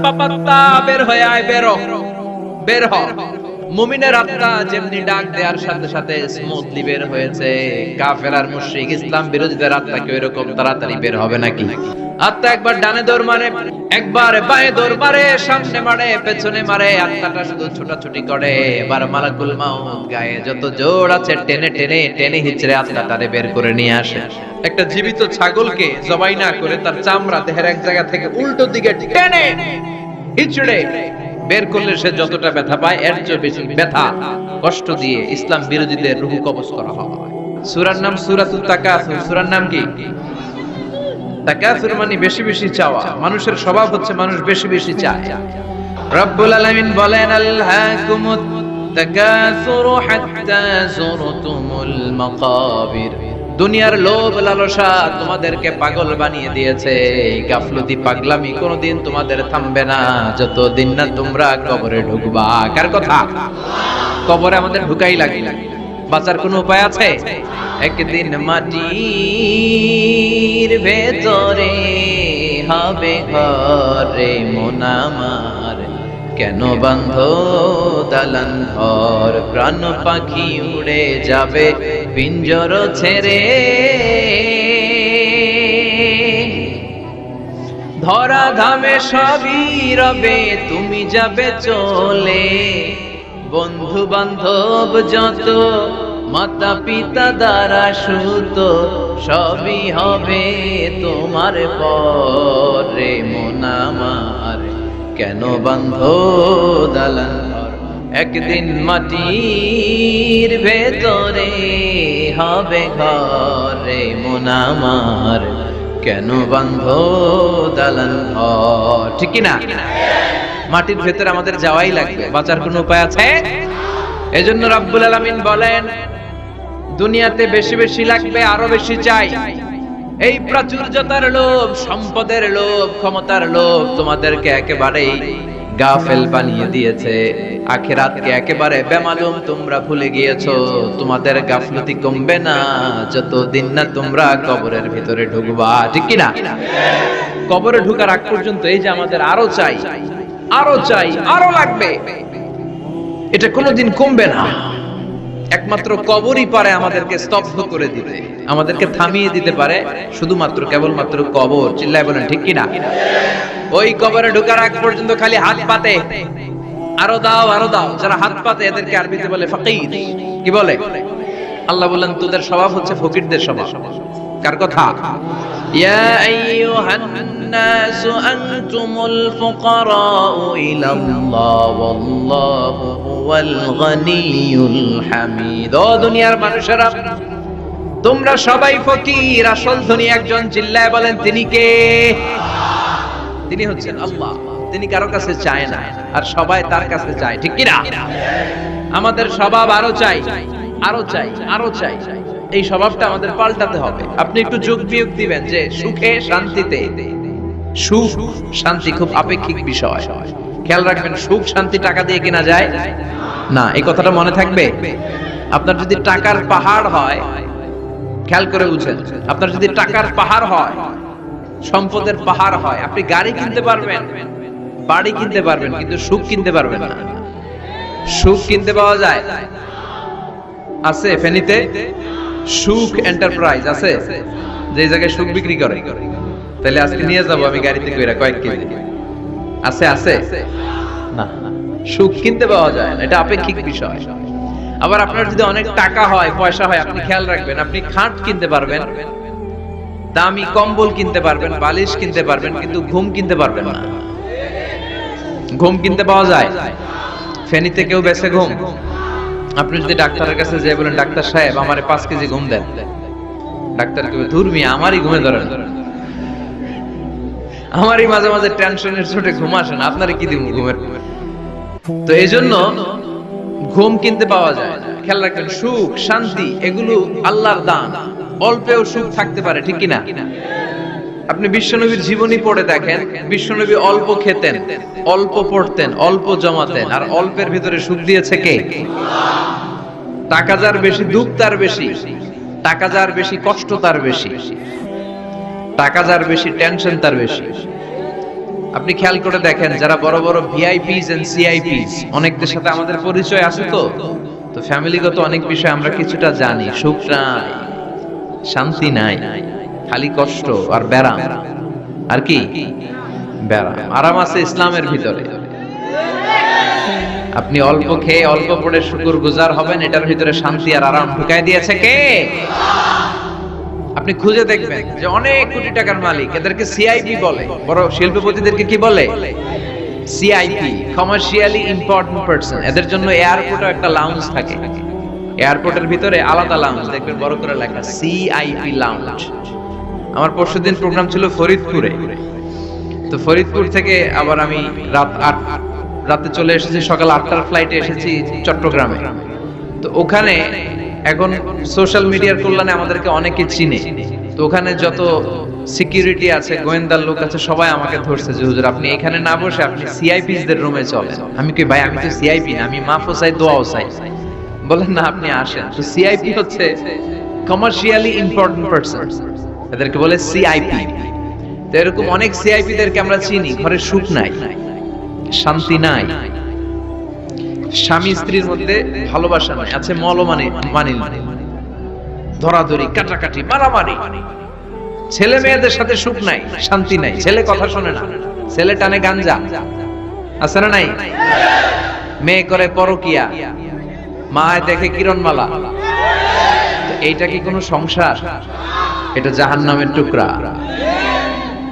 পাপাত্তা বের হয়ে আয়, বের হ। মুমিনের আত্মা যেমনি ডাক দেওয়ার সাথে সাথে স্মুথলি বের হয়েছে, কাফের আর মুশরিক ইসলাম বিরোধীদের আত্মা কি এরকম তাড়াতাড়ি বের হবে নাকি? আত্মা একবার ডানে দৌড় মারে, একবার বাঁয়ে দৌড় মারে, সামনে মারে, পেছনে মারে, আত্মাটা শুধু ছোটাছুটি করে। এবার মালাকুল মাউত গায়ে যত জোর আছে টেনে টেনে টেনে হিচড়ে আত্মাটারে বের করে নিয়ে আসে। একটা জীবিত ছাগলকে জবাই না করে তার চামড়া দেহের এক জায়গা থেকে উল্টো দিকে টেনে হিচড়ে বের করলে সে যতটা ব্যথা পায় এর চেয়ে বেশি ব্যথা কষ্ট দিয়ে ইসলাম বিরোধীদের রূহ কবজ করা হয়। সূরার নাম সূরাতুত তাকাসুর। সূরার নাম কি? তাকাসুর মানে বেশি বেশি চাওয়া। মানুষের স্বভাব হচ্ছে মানুষ বেশি বেশি চায়। রব্বুল আলামিন বলেন, আলহাকুমুত তাকাসুর হাত্তা যুরতুমুল মাকাবির। দুনিয়ার লোভ লালসা তোমাদেরকে পাগল বানিয়ে দিয়েছে। গাফলতি পাগলামি কোনোদিন তোমাদের থামবে না যতদিন না তোমরা কবরে ঢুকবা। কার কথা? কবরে আমাদের ঢুকাই লাগে। বাঁচার কোনো উপায় আছে? একদিন মাটির ভেতরে হবে ঘরে মন আমার, কেন বান্ধ দালান ঘর? প্রাণ পাখি উড়ে যাবে পিঞ্জর ছেড়ে, ধরা ধামে সবই রবে তুমি যাবে চলে। বন্ধু বান্ধব যত মাতা পিতা দ্বারা সুত সবই হবে তোমার পরে মন আমার, কেন বান্ধ দালান ঘর? একদিন মাটির ভেতরে হবে ঘরে মন আমার, কেন বান্ধ দালান ঘর? ঠিক কি না? মাটির ভেতরে আমাদের যাওয়াই লাগবে, বাঁচার কোনো উপায় আছে? এজন্য রব্বুল আলামিন বলেন, দুনিয়াতে বেশি বেশি লাগবে, আরো বেশি চাই। এই প্রাচুর্যতার লোভ, সম্পদের লোভ, ক্ষমতার লোভ তোমাদেরকে একেবারেই গাফেল বানিয়ে দিয়েছে। আখিরাতকে একেবারে বেমালুম তোমরা ভুলে গিয়েছো। তোমাদের গাফলতি কমবে না যতদিন না তোমরা কবরের ভিতরে ঢুকবা। ঠিক কি না? কবরে ঢুকার আগ পর্যন্ত এই যে আমাদের আরো চাই, আরো চাই, আরো লাগবে, এটা কোনোদিন কমবে না। একমাত্র কবরই পারে আমাদেরকে স্তব্ধ করে দিতে, আমাদেরকে থামিয়ে দিতে পারে শুধুমাত্র কেবলমাত্র কবর। চিল্লায় বলেন ঠিক কিনা? ওই কবরে ঢোকার আগ পর্যন্ত খালি হাত পাতে, আরো দাও, আরো দাও। যারা হাত পাতে এদেরকে আরবিতে বলে ফকির। কি বলে? আল্লাহ বলেন তোদের স্বভাব হচ্ছে ফকিরদের স্বভাব। কার কথা? ইয়া আইয়ুহান নাসু আনতুমুল ফুকারাউ ইলাল্লাহ ওয়াল্লাহু হুয়াল গনিয়ুল হামিদ। ও দুনিয়ার মানুষেরা, তোমরা সবাই ফকির, আসল ধনী একজন। চিল্লায় বলেন তিনি কে? তিনি হচ্ছেন আল্লাহ। তিনি কারো কাছে চায় না, আর সবাই তার কাছে চায়। ঠিক কি না? আমাদের স্বভাব আরো চাই, আরো চাই, আরো চাই। এই স্বভাবটা আমাদের পাল্টাতে হবে। আপনি একটু যোগ বিয়োগ দিবেন যে সুখে শান্তিতে, সুখ শান্তি খুব আপেক্ষিক বিষয়। খেয়াল রাখবেন, সুখ শান্তি টাকা দিয়ে কেনা যায় না। এই কথাটা মনে থাকবে। আপনার যদি টাকার পাহাড় হয়, খেয়াল করে বুঝেন, আপনার যদি টাকার পাহাড় হয়, সম্পদের পাহাড় হয়, আপনি গাড়ি কিনতে পারবেন, বাড়ি কিনতে পারবেন, কিন্তু সুখ কিনতে পারবেন না। সুখ কিনতে পাওয়া যায়? আছে ফেনীতে সুখ এন্টারপ্রাইজ আছে, যে জায়গায় সুখ বিক্রি করে। তাহলে আজকে নিয়ে যাব আমি গাড়িতে কইরা কয়েক কেজি। আছে আছে না, সুখ কিনতে পাওয়া যায় না, এটা আপেক্ষিক বিষয়। আবার আপনার যদি অনেক টাকা হয়, পয়সা হয়, আপনি খেয়াল রাখবেন, আপনি খাট কিনতে পারবেন, দামি কম্বল কিনতে পারবেন, বালিশ কিনতে পারবেন, কিন্তু ঘুম কিনতে পারবেন না। ঘুম কিনতে পাওয়া যায়? ফেনীতে কেউ বেচে ঘুম? আপনি যদি ডাক্তারের কাছে যেয়ে বলেন, ডাক্তার সাহেব আমারে 5 কেজি ঘুম দেন, ডাক্তার কইবে ধুর মিয়া আমারই ঘুমে ধরেন, আমারই মাঝে মাঝে টেনশনের চোটে ঘুম আসে না, আপনারে কি দিব ঘুমের? তো এইজন্য ঘুম কিনতে পাওয়া যায় না। খেয়াল রাখবেন, সুখ শান্তি এগুলো আল্লাহর দান। অল্পেও সুখ থাকতে পারে। ঠিক কিনা? আপনি বিশ্বনবীর জীবনী পড়ে দেখেন, বিশ্বনবী অল্প খেতেন, অল্প পড়তেন, অল্প জমাতেন, আর অল্পের ভিতরে সুখ দিয়েছে কে? টাকা যার বেশি, দুঃখ তার বেশি। টাকা যার বেশি, কষ্ট তার বেশি। টাকা যার বেশি, টেনশন তার বেশি। আপনি খেয়াল করে দেখেন যারা বড় বড় ভিআইপিস এন্ড সিআইপিস, অনেকদের সাথে আমাদের পরিচয় আছে তো ফ্যামিলিগত অনেক বিষয় আমরা কিছুটা জানি। সুখ নাই, শান্তি নাই, খালি কষ্ট আর ব্যারাম। আর কি ব্যারাম? আরাম আছে ইসলামের ভিতরে। আপনি অল্প খেয়ে অল্প পড়ে শুকর গুজার হবেন, এটার ভিতরে শান্তি আর আরাম ঢুকাই দিয়েছে কে? আপনি খুঁজে দেখবেন যে অনেক কোটি টাকার মালিক, এদেরকে সিআইপি বলে। বড় শিল্পপতিদেরকে কি বলে? CIP, commercially important person. এদের জন্য এয়ারপোর্টে একটা লাউঞ্জ থাকে, এয়ারপোর্টের ভিতরে আলাদা লাউঞ্জ, দেখবেন বড় করে লেখা সিআইপি লাউঞ্জ। আমার পরশুদিন প্রোগ্রাম ছিল ফরিদপুরে, তো ফরিদপুর থেকে আবার আমি রাতে চলে এসেছি, সকাল 8টার ফ্লাইটে এসেছি চট্টগ্রামে। তো ওখানে এখন সোশ্যাল মিডিয়ার কল্যাণে আমাদেরকে অনেকে চিনে, তো ওখানে যত সিকিউরিটি আছে, গোয়েন্দার লোক আছে, সবাই আমাকে ধরছে যে হুজুর আপনি এখানে না বসে আপনি সিআইপিস দের রুমে চলেন। আমি কই ভাই আমি তো সিআইপি না, আমি মাফও চাই দোয়াও চাই। বলেন না আপনি আসেন। তো সিআইপি হচ্ছে কমার্শিয়ালি ইম্পর্টেন্ট পারসন, এদেরকে বলে সিআইপি। তো এরকম অনেক সিআইপি দেরকে আমরা চিনি, ঘরে সুখ নাই, শান্তি নাই, স্বামী স্ত্রীর মধ্যে ভালোবাসা নাই, আছে মানিল, ধরাধরি, কাটাকাটি, মারামারি। ছেলে মেয়েদের সাথে সুখ নাই, শান্তি নাই, ছেলে কথা শোনে না, ছেলে টানে গাঞ্জা, আছে না নাই? মেয়ে করে পরকিয়া, মা দেখে কিরণমালা। এইটা কি কোনো সংসার? এটা জাহান্নামের টুকরা।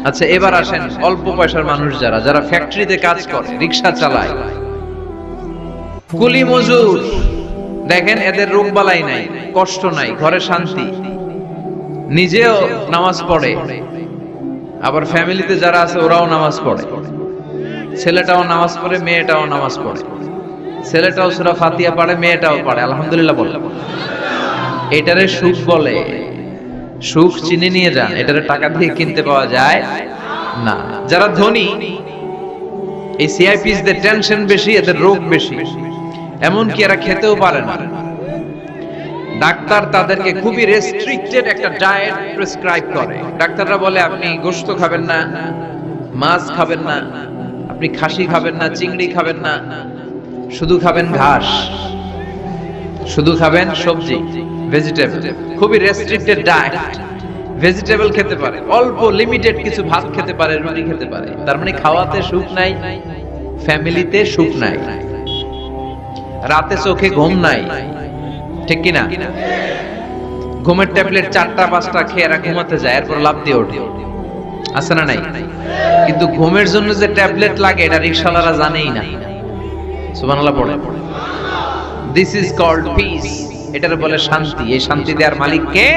আচ্ছা এবার আসেন অল্প পয়সার মানুষ যারা ফ্যাক্টরিতে কাজ করে, রিকশা চালায়, কুলি মজুর, দেখেন এদের রোগ বালাই নাই, কষ্ট নাই, ঘরে শান্তি, নিজেও নামাজ পড়ে, আবার ফ্যামিলিতে যারা আছে ওরাও নামাজ পড়ে, ছেলেটাও নামাজ পড়ে, মেয়েটাও নামাজ পড়ে, ছেলেটাও সূরা ফাতিহা পড়ে, মেয়েটাও পড়ে, আলহামদুলিল্লাহ বলে। এটারে সুখ বলে। সুখ চিনে নিয়ে যান, এটারে টাকা দিয়ে কিনতে পাওয়া যায় না। যারা ধনী, এই সিআইপিস দের টেনশন বেশি, এদের রোগ বেশি, এমনকি এরা খেতেও পারে না। ডাক্তার তাদেরকে খুবই রেস্ট্রিক্টেড একটা ডায়েট প্রেসক্রাইব করে। ডাক্তাররা বলে আপনি গোশত খাবেন না, মাছ খাবেন না, আপনি খাসি খাবেন না, চিংড়ি খাবেন না, শুধু খাবেন ঘাস, শুধু খাবেন সবজি, ভেজিটেবল। খুবই রেস্ট্রিক্টেড ডায়েট। ভেজিটেবল খেতে পারে, অল্প লিমিটেড কিছু ভাত খেতে পারে, রুটি খেতে পারে। তার মানে খাওয়াতে সুখ নাই, ফ্যামিলিতে সুখ নাই, রাতে চোখে ঘুম নাই, ঠিক কিনা? ঘুমের ট্যাবলেট 4টা 5টা খেয়ে এরা ঘুমাতে যায়, এরপর লাফ দিয়ে ওঠে, আছে না নাই? কিন্তু ঘুমের জন্য যে ট্যাবলেট লাগে এটা রিকশাওয়ালারা জানেই না। সুবহানাল্লাহ পড়ে। দিস ইজ কল্ড পিস, এটার বলে শান্তি। এই শান্তি দেওয়ার মালিক কে?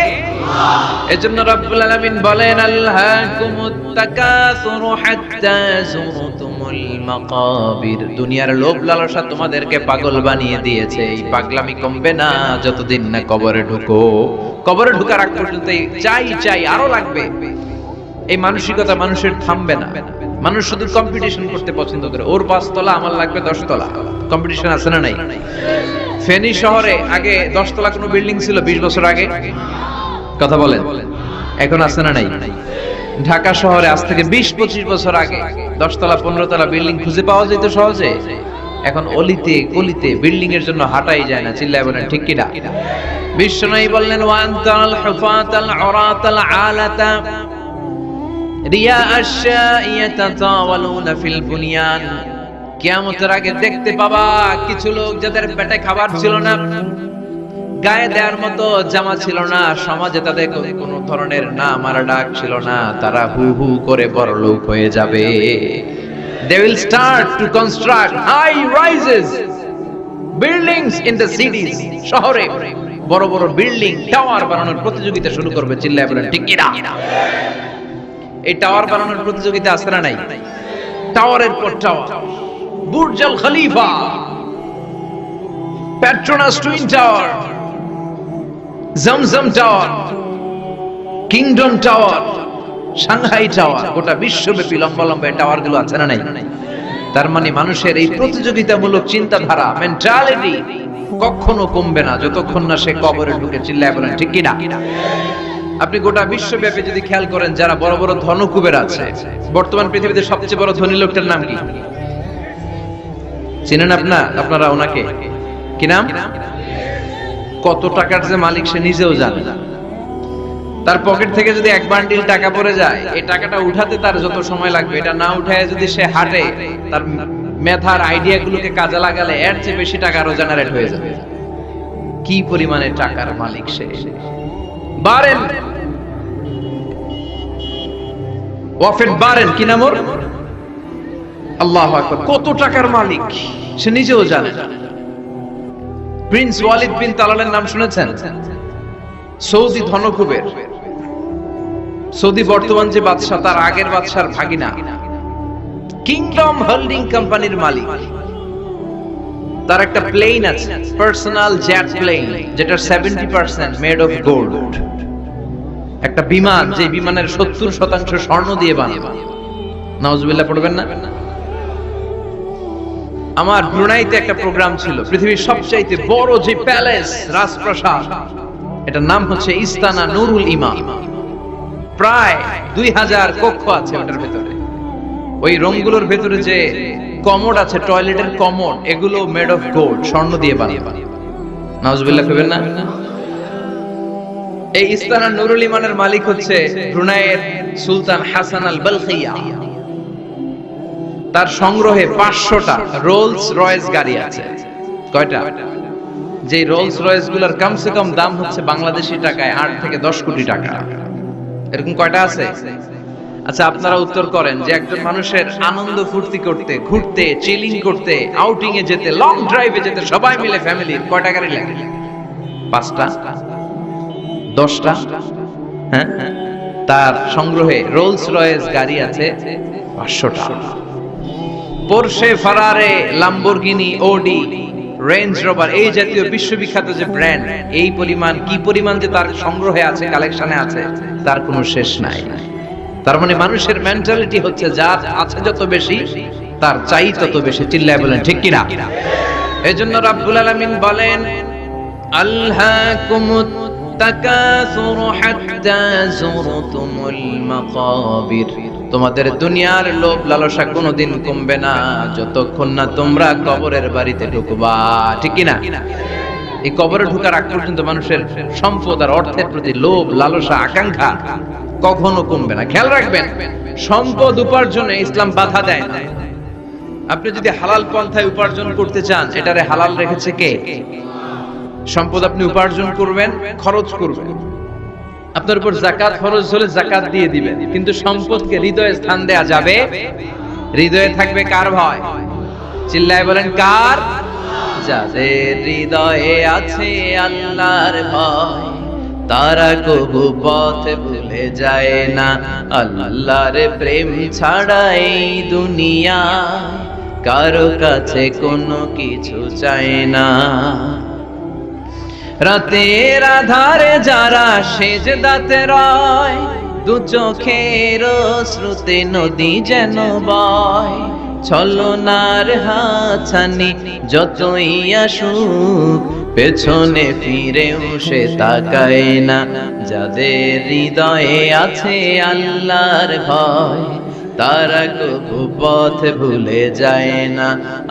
এজন্য রব্বুল আলামিন বলেন আল্লাহকুমুত তাকাসুরু হাত্তা যুরতুমুল মাকাবির। দুনিয়ার লোভ লালসা তোমাদেরকে পাগল বানিয়ে দিয়েছে। এই পাগলামি কমবে না যতদিন না কবরে ঢুকো। কবরে ঢোকার আগ পর্যন্ত চাই আরো লাগবে, এই মানসিকতা মানুষের থামবে না। মানুষ শুধু কম্পিটিশন করতে পছন্দ করে, ওর 5 তলা আমার লাগবে 10 তলা। কম্পিটিশন আছে না নাই? ফেনী শহরে আগে 10 তলা কোনো বিল্ডিং ছিল 20 বছর আগে, কথা বলেন, এখন আছে না নাই? ঢাকা শহরে আজ থেকে 20-25 বছর আগে 10 তলা 15 তলা বিল্ডিং খুঁজে পাওয়া যেত সহজে। এখন অলিতে গলিতে বিল্ডিং এর জন্য হাঁটাই যায় না। চিল্লায় বলেন ঠিক কিনা? বিশ্বনবী বললেন ওয়ান্তাল হুফাতাল উরাতাল আলাতা রিয়া আশ-শাইয়াতাতাওয়ালুনা ফিল বুনিয়ান। কিয়ামতের আগে দেখতে পাবা কিছু লোক যাদের পেটে খাবার ছিল না, গায়ে দেওয়ার মতো জামা ছিল না, সমাজে তাদের কোনো ধরনের নাম আর ডাক ছিল না, তারা হু হু করে বড়লোক হয়ে যাবে। They will start to construct high rises buildings in the cities. শহরে বড় বড় বিল্ডিং, টাওয়ার বানানোর প্রতিযোগিতা শুরু করবে। চিল্লায় বলেন ঠিক কিনা? এই টাওয়ার বানানোর প্রতিযোগিতা আছে না নাই? টাওয়ারের পর tower, Burj Al Khalifa, Petronas twin tower, Zamzam tower, Kingdom tower, Shanghai tower, গোটা বিশ্বব্যাপী লম্বা লম্বা টাওয়ার গুলো আছে না নাই? তার মানে মানুষের এই প্রতিযোগিতামূলক চিন্তাধারা, মেন্টালিটি কখনো কমবে না যতক্ষণ না সে কবরে ঢুকে। চিল্লায় বলেন ঠিক কিনা? আপনি গোটা বিশ্বব্যাপী যদি খেয়াল করেন যারা বড় বড় ধনকুবের আছে, বর্তমান পৃথিবীতে সবচেয়ে বড় ধনী লোকটার নাম কি চিনেন আপনারা ওনাকে? কি নাম? কত টাকার যে মালিক সে নিজেও জানে না। তার পকেট থেকে যদি এক বান্ডিল টাকা পড়ে যায়, এই টাকাটা উঠাতে তার যত সময় লাগবে, এটা না উঠায় যদি সে হাঁটে, তার মেধার আইডিয়া গুলোকে কাজে লাগালে এর চেয়ে বেশি টাকা আরো জেনারেট হয়ে যাবে। কি পরিমাণে টাকার মালিক সে! বারেন ওয়াফেদ বারেন, কি নাম ওর? আল্লাহু আকবার। কত টাকার মালিক সে নিজেও জানে না। প্রিন্স ওয়ালিদ বিন তালালের নাম শুনেছেন? সৌদি ধনকুবের। সৌদি বর্তমান যে বাদশা, তার আগের বাদশার ভাগিনা, কিংডম হোল্ডিং কোম্পানির মালিক। তার একটা প্লেন আছে, পার্সোনাল জেট প্লেন, যেটা 70% মেড অফ গোল্ড। একটা বিমান, যে বিমানের 70% স্বর্ণ দিয়ে বানানো। নাউজুবিল্লাহ পড়বেন না? আমার ব্রুনাইতে একটা প্রোগ্রাম ছিল, পৃথিবীর সবচাইতে বড় যে প্যালেস, রাজপ্রাসাদ, এটার নাম হচ্ছে ইস্তানা নুরুল ইমাম। প্রায় 2000 কক্ষ আছে ওটার ভেতরে। ওই রুমগুলোর ভেতরে যে কমোড আছে, টয়লেটের কমোড, এগুলো মেড অফ গোল্ড, স্বর্ণ দিয়ে বানানো। নাউজুবিল্লাহ কইবেন না? এই ইস্তানা নুরুল ইমানের মালিক হচ্ছে ব্রুনাইয়ের সুলতান হাসান আল বলখিয়া। তার সংগ্রহে 500টা রোলস রয়েস গাড়ি আছে। কয়টা? যে রোলস রয়েস গুলার কমসে কম দাম হচ্ছে বাংলাদেশি টাকায় 8 থেকে 10 কোটি টাকা। এরকম কয়টা আছে? আচ্ছা, আপনারা উত্তর করেন যে একজন মানুষের আনন্দ ফুর্তি করতে, ঘুরতে, চিলিং করতে, আউটিং এ যেতে, লং ড্রাইভে যেতে সবাই মিলে ফ্যামিলির কয়টা গাড়ি লাগে? 5টা? 10টা? হ্যাঁ, তার সংগ্রহে রোলস রয়েস গাড়ি আছে 500টা। পোরশে, ফারারে, লাম্বরগিনি, ওডি, রেঞ্জ রোভার, এই জাতীয় বিশ্ববিখ্যাত যে ব্র্যান্ড, এই পরিমাণ, কি পরিমাণ যে তার সংগ্রহে আছে, কালেকশনে আছে, তার কোনো শেষ নাই। তার মানে মানুষের মেন্টালিটি হচ্ছে যার আছে যত বেশি, তার চাই তত বেশি। চিল্লায় বলেন ঠিক কিনা? এজন্য রাব্বুল আলামিন বলেন, আল্হাকুমুত তাকাসুর হাত্তা যুরতুমুল মাকাবির। তোমাদের দুনিয়ার লোভ লালসা কোনোদিন কমবে না যতক্ষণ না তোমরা কবরের বাড়িতে ঢুকবা। ঠিক কিনা? এই কবরে ঢোকার আগ পর্যন্ত মানুষের সম্পদ আর অর্থের প্রতি লোভ লালসা আকাঙ্ক্ষা কখনো কমবে না। খেয়াল রাখবেন, সম্পদ উপার্জনে ইসলাম বাধা দেয় না। আপনি যদি হালাল পন্থায় উপার্জন করতে চান, এটারে হালাল রেখেছে কে? সম্পদ আপনি উপার্জন করবেন, খরচ করবেন, আপনার উপর যাকাত ফরজ হলে যাকাত দিয়ে দিবেন, কিন্তু সম্পদকে হৃদয়ে স্থান দেয়া যাবে। হৃদয়ে থাকবে কার ভয়? চিল্লায় বলেন কার? যাদের হৃদয়ে আছে আল্লাহর ভয়, তারা কবু পথ ভুলে যায় না। আল্লাহর প্রেম ছাড়া এই দুনিয়া কারো কাছে কোনো কিছু চায় না। রাতের আধারে যারা সেজদাতে রয়, দু চোখের শ্রুতে নদী যেন বয়। ছলনার হাতছানি যতই আসুক, পেছনে ফিরেও সে তাকায় না। যাদের হৃদয়ে আছে আল্লাহর ভয়, তারা কবু পথ ভুলে যায় না।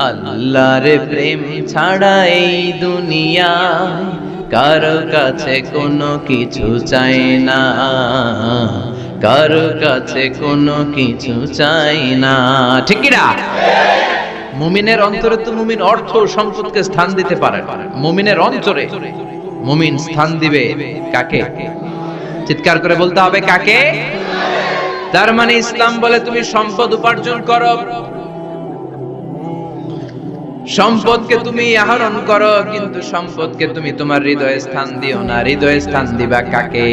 আল্লাহর প্রেম ছাড়া এই দুনিয়ায় কারো কাছে কোনো কিছু চাই না, কারো কাছে কোনো কিছু চাই না। ঠিক কি না? মুমিনের অন্তরে তো মুমিন অর্থ সম্পদকে স্থান দিতে পারে। মুমিনের অন্তরে মুমিন স্থান দিবে কাকে? চিৎকার করে বলতে হবে কাকে? তার মানে ইসলাম বলে তুমি সম্পদ উপার্জন করো, সম্পদকে তুমি আহরণ করো, কিন্তু সম্পদকে তুমি তোমার হৃদয়ে স্থান দিও না। হৃদয়ে স্থান দিবা কাকে?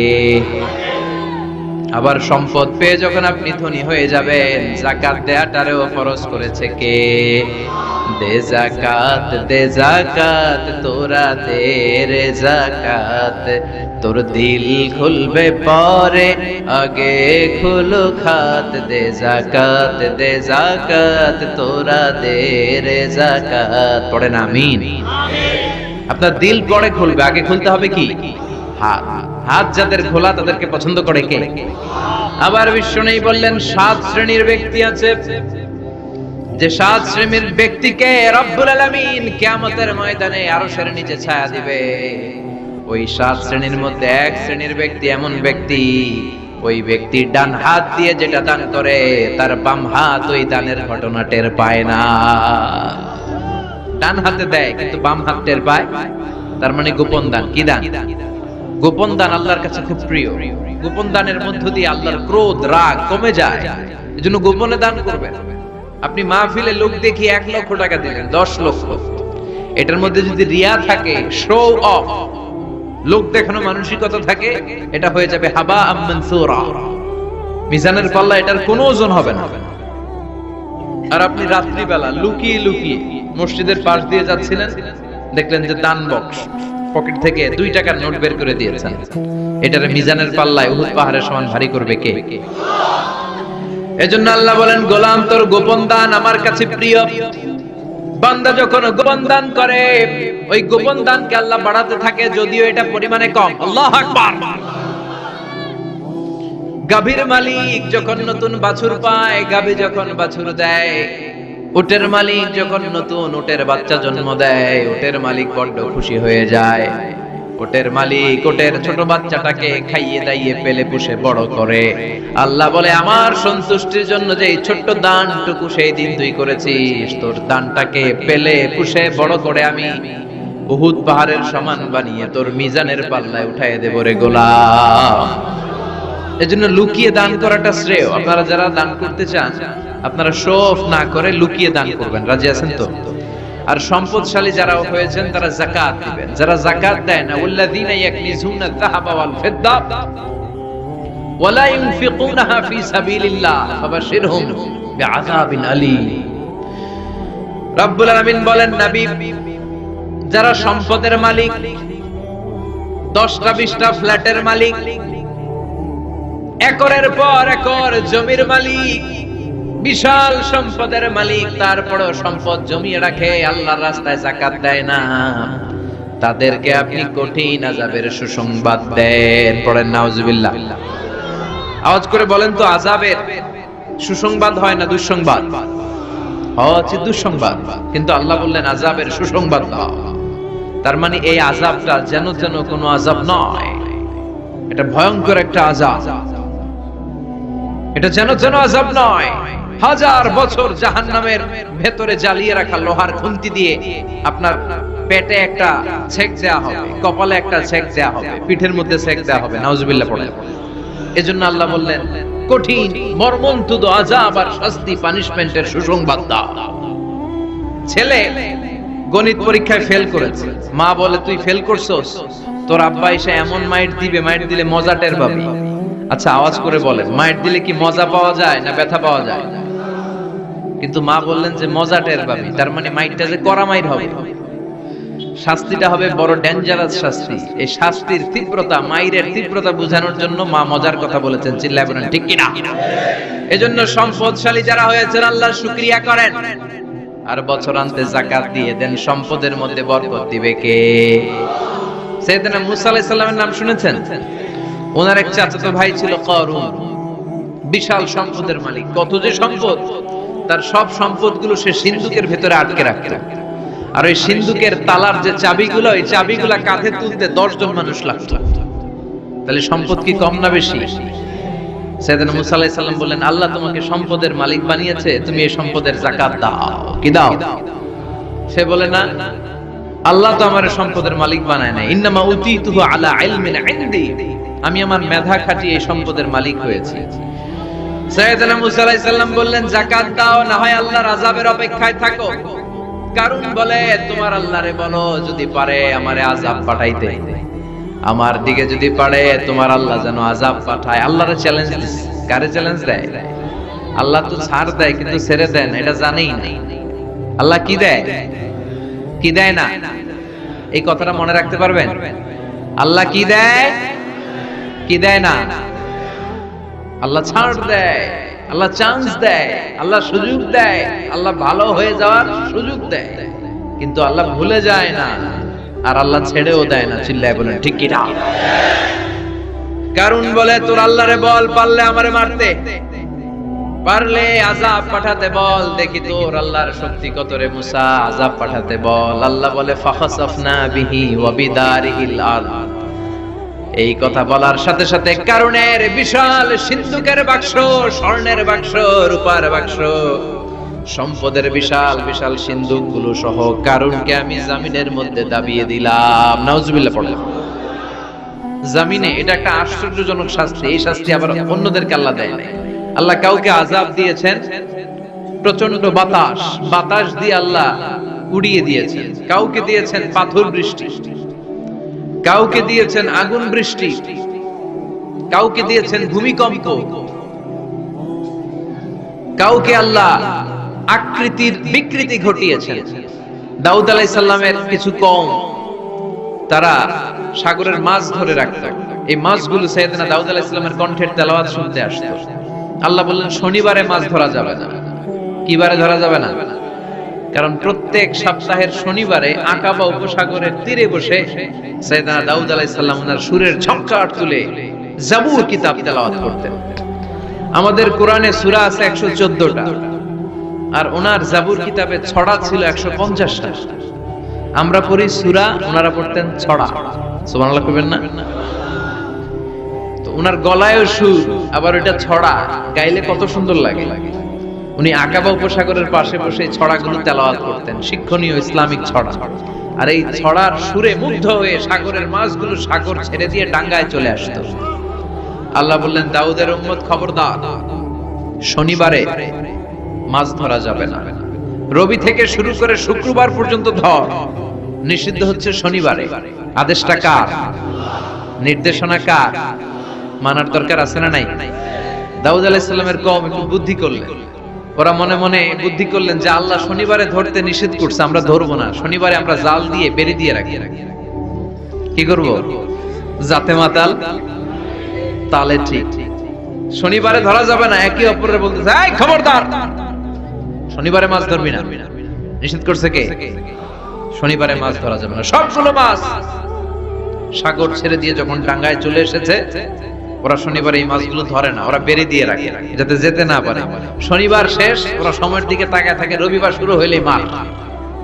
আবার সম্পদ পেয়ে যখন আপনি ধনী হয়ে যাবেন, যাকাত দেয়াটারেও ফরজ করেছে কে? দে যাকাত, দে যাকাত, তোরা দে রে যাকাত। তোর দিল খুলবে পরে, আগে খুলো খাত। দে যাকাত, দে যাকাত, তোরা দে রে যাকাত। পড়েন আমিন। আপনার দিল পরে খুলবে, আগে খুলতে হবে কি? হাত। হাত যাদের খোলা তাদেরকে পছন্দ করে কে? আবার বিষ্ণু বললেন 7 শ্রেণীর ব্যক্তি আছে, যে 7 শ্রেণীর ব্যক্তিকে রব্বুল আলামিন কিয়ামতের ময়দানে আরশের নিচে ছায়া দিবে। ওই 7 শ্রেণীর মধ্যে 1 শ্রেণীর ব্যক্তি এমন ব্যক্তি, ওই ব্যক্তি ডান হাত দিয়ে যেটা দান করে তার বাম হাত ওই দানের ঘটনা টের পায় না। ডান হাতে দেয় কিন্তু বাম হাত টের পায়, তার মানে গোপন দান। কি দান? গোপন দান আল্লাহর কাছে খুব প্রিয়। গোপন দানের মধ্য দিয়ে আল্লাহর ক্রোধ রাগ কমে যায়। এজন্য গোপনে দান করবেন। আপনি মাহফিলে লোক দেখি 1 লক্ষ টাকা দিলেন, 10 লক্ষ, এটার মধ্যে যদি রিয়া থাকে, শো অফ, লোক দেখানো মানসিকতা থাকে, এটা হয়ে যাবে হাবা মানসুরা, মিজানের পাল্লা এটার কোনো ওজন হবে না। আর আপনি রাত্রিবেলা লুকিয়ে লুকিয়ে মসজিদের পাশ দিয়ে যাচ্ছিলেন, দেখলেন যে দান বক্স পকেট থেকে 2 টাকার নোট বের করে দিয়েছেন, এটার মিজানের পাল্লায় উহুদ পাহাড়ের সমান ভারী করবে কে? এজন্য আল্লাহ বলেন, গোলাম তোর গোপন দান আমার কাছে প্রিয়। বান্দা যখন গোপন দান করে, ওই গোপন দানকে আল্লাহ বাড়াতে থাকে, যদিও এটা পরিমাণে কম। আল্লাহু আকবার। গাভীর মালিক যখন নতুন বাছুর পায়, গাভী যখন বাছুর দেয়, উটের মালিক যখন নতুন উটের বাচ্চা জন্ম দেয়, উটের মালিক বড্ড খুশি হয়ে যায়। উটের মালিক উটের ছোট বাচ্চাটাকে খাইয়ে দাইয়ে পেলে পুষে বড় করে। আল্লাহ বলে, আমার সন্তুষ্টির জন্য যে এই ছোট্ট দানটুকু সেই দিন তুই করেছিস, তোর দানটাকে পেলে পুষে বড় করে আমি উহুদ পাহাড়ের সমান বানিয়ে তোর মিজানের পাল্লায় উঠায় দেব রে গোলাম। এজন্য লুকিয়ে দান করাটা শ্রেয়। আপনারা যারা দান করতে চান, আপনারা শো অফ না করে লুকিয়ে দান করবেন। রাজি আছেন তো? আর সম্পদশালী যারা হয়েছেন তারা যাকাত দিবেন। যারা যাকাত দেয় না, ওয়াল্লাযীনা ইয়াকনিজুনা আয-যাহাবা ওয়াল ফিদ্দা ওয়া লা ইউনফিকুনাহা ফি সাবিলিল্লাহ ফাবাশশিরহুম বিআযাবিন আলীম। রব্বুল আলামিন বলেন, নবী, যারা সম্পদের মালিক, 10টা 20টা ফ্ল্যাটের মালিক, একরের পর একর জমির মালিক, বিশাল সম্পদের মালিক, তারপরেও সম্পদ জমিয়ে রাখে, আল্লাহর রাস্তায় যাকাত দেয় না, তাদেরকে আপনি কঠিন আযাবের সুসংবাদ দেন। পড়েন নাউজুবিল্লাহ। আওয়াজ করে বলেন তো, আযাবের সুসংবাদ হয় না দুঃসংবাদ? হচ্ছে দুঃসংবাদ, কিন্তু আল্লাহ বললেন আযাবের সুসংবাদ দাও। তার মানে এই আযাবটা যেন যেন কোনো আযাব নয়, এটা ভয়ঙ্কর একটা আযাব। এটা যেন যেন আযাব নয়। 1000 বছর জাহান্নামের ভেতরে জ্বালিয়ে রাখা লোহার খুন্তি দিয়ে আপনার পেটে একটা ছেক দেয়া হবে, কপালে একটা ছেক দেয়া হবে, পিঠের মধ্যে ছেক দেয়া হবে। নাউজুবিল্লাহ পড়েন। এজন্য আল্লাহ বললেন, কঠিন মর্মন্তুদ আযাব আর শাস্তি, পানিশমেন্টের সুসংবাদ দাও। ছেলে গণিত পরীক্ষায় ফেল করেছে, মা বলে, তুই ফেল করছস, তোর আব্বা এসে এমন মাইট দিবে, মাইট দিলে মজা টের পাবি। আচ্ছা, আওয়াজ করে বলেন, মাইট দিলে কি মজা পাওয়া যায় না ব্যথা পাওয়া যায়? কিন্তু মা বললেন যে মজা টের পাবি, তার মানে মাইটটা যে কড়া মাইট হবে, শাস্তিটা হবে বড় ডেঞ্জারাস শাস্তি। এই শাস্তির তীব্রতা, মাইরের তীব্রতা বোঝানোর জন্য মা মজার কথা বলেছেন। চিল্লায় বলেন ঠিক কিনা? এজন্য সম্পদশালী যারা হয়েছেন আল্লাহর শুকরিয়া করেন, আর বছরান্তে যাকাত দিয়ে দেন। সম্পদের মধ্যে বরকত দিবে কে? সাইয়েদনা মুসা আলাইহিস সালামের নাম শুনেছেন? ওনার এক চাচাতো ভাই ছিল কারুন, বিশাল সম্পদের মালিক। কত যে সম্পদ! তার সব সম্পদগুলো সে সিন্ধুকের ভেতরে আটকে রাখত। আর ওই সিন্ধুকের তালার যে চাবিগুলো, ওই চাবিগুলা কাঁধে তুলতে 10 জন মানুষ লাগতো। তাহলে সম্পদ কি কম না বেশি? সাইয়েদনা মুসা আলাইহিস সালাম বললেন, আল্লাহ তোমাকে সম্পদের মালিক বানিয়েছে, তুমি এই সম্পদের যাকাত দাও। কি দাও? সে বলে, না, আল্লাহ তো আমার সম্পদের মালিক বানায় নাই, ইন্নামা উতীতুহু আলা ইলমিন ইনদি, আমি আমার মেধা খাটিয়ে এই সম্পদের মালিক হয়েছি। সাইয়েদনা মুসা আলাইহিস সালাম বললেন, যাকাত দাও, না হয় আল্লাহর আযাবের অপেক্ষায় থাকো। কারণ বলে, তোমার আল্লাহরে বলো যদি পারে আমারে আযাব পাঠাইতে, আমার দিকে যদি পারে তোমার আল্লাহ যেন আযাব পাঠায়। আল্লাহরে চ্যালেঞ্জ দিছে। কারে চ্যালেঞ্জ দেয়? আল্লাহ তো ছাড় দেয় কিন্তু ছেড়ে দেন, এটা জানেই না। আল্লাহ কি দেয় কি দেয় না, এই কথাটা মনে রাখতে পারবেন? আল্লাহ কি দেয় কি দেয় না? আল্লাহ ছাড় দেয়, আল্লাহ চান্স দেয়, আল্লাহ সুযোগ দেয়, আল্লাহ ভালো হয়ে যাওয়ার সুযোগ দেয়, কিন্তু আল্লাহ ভুলে যায় না, আর আল্লাহ ছেড়েও দেয় না। চিল্লায় বলেন ঠিক কি না? কারণ বলে তোর আল্লাহরে বল, পারলে আমারে মারতে, পারলে আযাব পাঠাতে বল, দেখি তোর আল্লাহর শক্তি কত রে মুসা, আযাব পাঠাতে বল। আল্লাহ বলে ফাখাসাফনা বিহি ওয়া বিদারিহিল আরদ। এই কথা বলার সাথে সাথে কারুনের বিশাল সিন্ধুকের বাক্স, স্বর্ণের বাক্স, রূপার বাক্স, সম্পদের বিশাল বিশাল সিন্ধুকগুলো সহ কারুনকে আমি জমিনের মধ্যে দাবিয়ে দিলাম। নাউজুবিল্লাহ পড়ে জমিনে। এটা একটা আশ্চর্যজনক শাস্তি। এই শাস্তি আবার অন্যদেরকে আল্লাহ দেয় নাই। আল্লাহ কাউকে আযাব দিয়েছেন প্রচন্ড বাতাস, বাতাস দিয়ে আল্লাহ উড়িয়ে দিয়েছেন। কাউকে দিয়েছেন পাথর বৃষ্টি, কাউকে দিয়েছেন আগুন বৃষ্টি, কাউকে দিয়েছেন ভূমিকম্প, কাউকে আল্লাহ আকৃতির বিকৃতি ঘটিয়েছেন। দাউদ আলাইহিস সালামের কিছু কওম তারা সাগরের মাছ ধরে রাখত। এই মাছগুলো সাইয়েদনা দাউদ আলাইহিস সালামের কণ্ঠের তেলাওয়াত শুনতে আসতো। আল্লাহ বললেন শনিবারে মাছ ধরা যাবে না। কি বারে ধরা যাবে না? কারণ প্রত্যেক সপ্তাহের শনিবারে আকাবা উপসাগরের তীরে বসে সাইয়েদনা দাউদ আলাইহিস সালাম ওনার সুরের ঝংকার তুলে জাবুর কিতাব তেলাওয়াত করতেন। আমাদের কোরআনে সূরা আছে 114টা, আর ওনার জাবুর কিতাবে ছড়া ছিল 150টা। আমরা পড়ি সূরা, ওনারা পড়তেন ছড়া। সুবহানাল্লাহ কইবেন না? তো ওনার গলায়ও সুর, আবার ওটা ছড়া, গাইলে কত সুন্দর লাগে। উনি আকাবা উপসাগরের পাশে বসে ছড়াগুলো তেলাওয়াত করতেন, শিক্ষণীয় ইসলামিক ছড়া। আর এই ছড়ার সুরে মুগ্ধ হয়ে সাগরের মাছগুলো সাগর ছেড়ে দিয়ে ডাঙ্গায় চলে আসতো। আল্লাহ বললেন দাউদের উম্মত খবরদার, শনিবারে মাছ ধরা যাবে না। রবি থেকে শুরু করে শুক্রবার পর্যন্ত ধর, নিষিদ্ধ হচ্ছে শনিবারে। আদেশটা কার? নির্দেশনা কার? মানার দরকার আছে না নাই? দাউদ আলাইহিস সালামের কওম একটু বুদ্ধি করলেন। ওরা মনে মনে বুদ্ধি করলেন যে আল্লাহ শনিবারে ধরতে নিষেধ করছে, আমরা ধরবো না। শনিবারে আমরা জাল দিয়ে বেরি দিয়ে রাখি। কি করব? জাতে মাতাল তালে ঠিক। শনিবারে ধরা যাবে না। একে অপরের বলতেছে এই খবরদার, শনিবারে মাছ ধরবি না। নিষেধ করছে কে? শনিবারে মাছ ধরা যাবে না। সবগুলো মাছ সাগর ছেড়ে দিয়ে যখন ডাঙ্গায় চলে এসেছে, ওরা শনিবারে এই মাছগুলো ধরে না, ওরা বেরি দিয়ে রাখে যাতে যেতে না পারে। শনিবার শেষ, ওরা সময়ের দিকে তাকায় থাকে, রবিবার শুরু হইলেই মাছ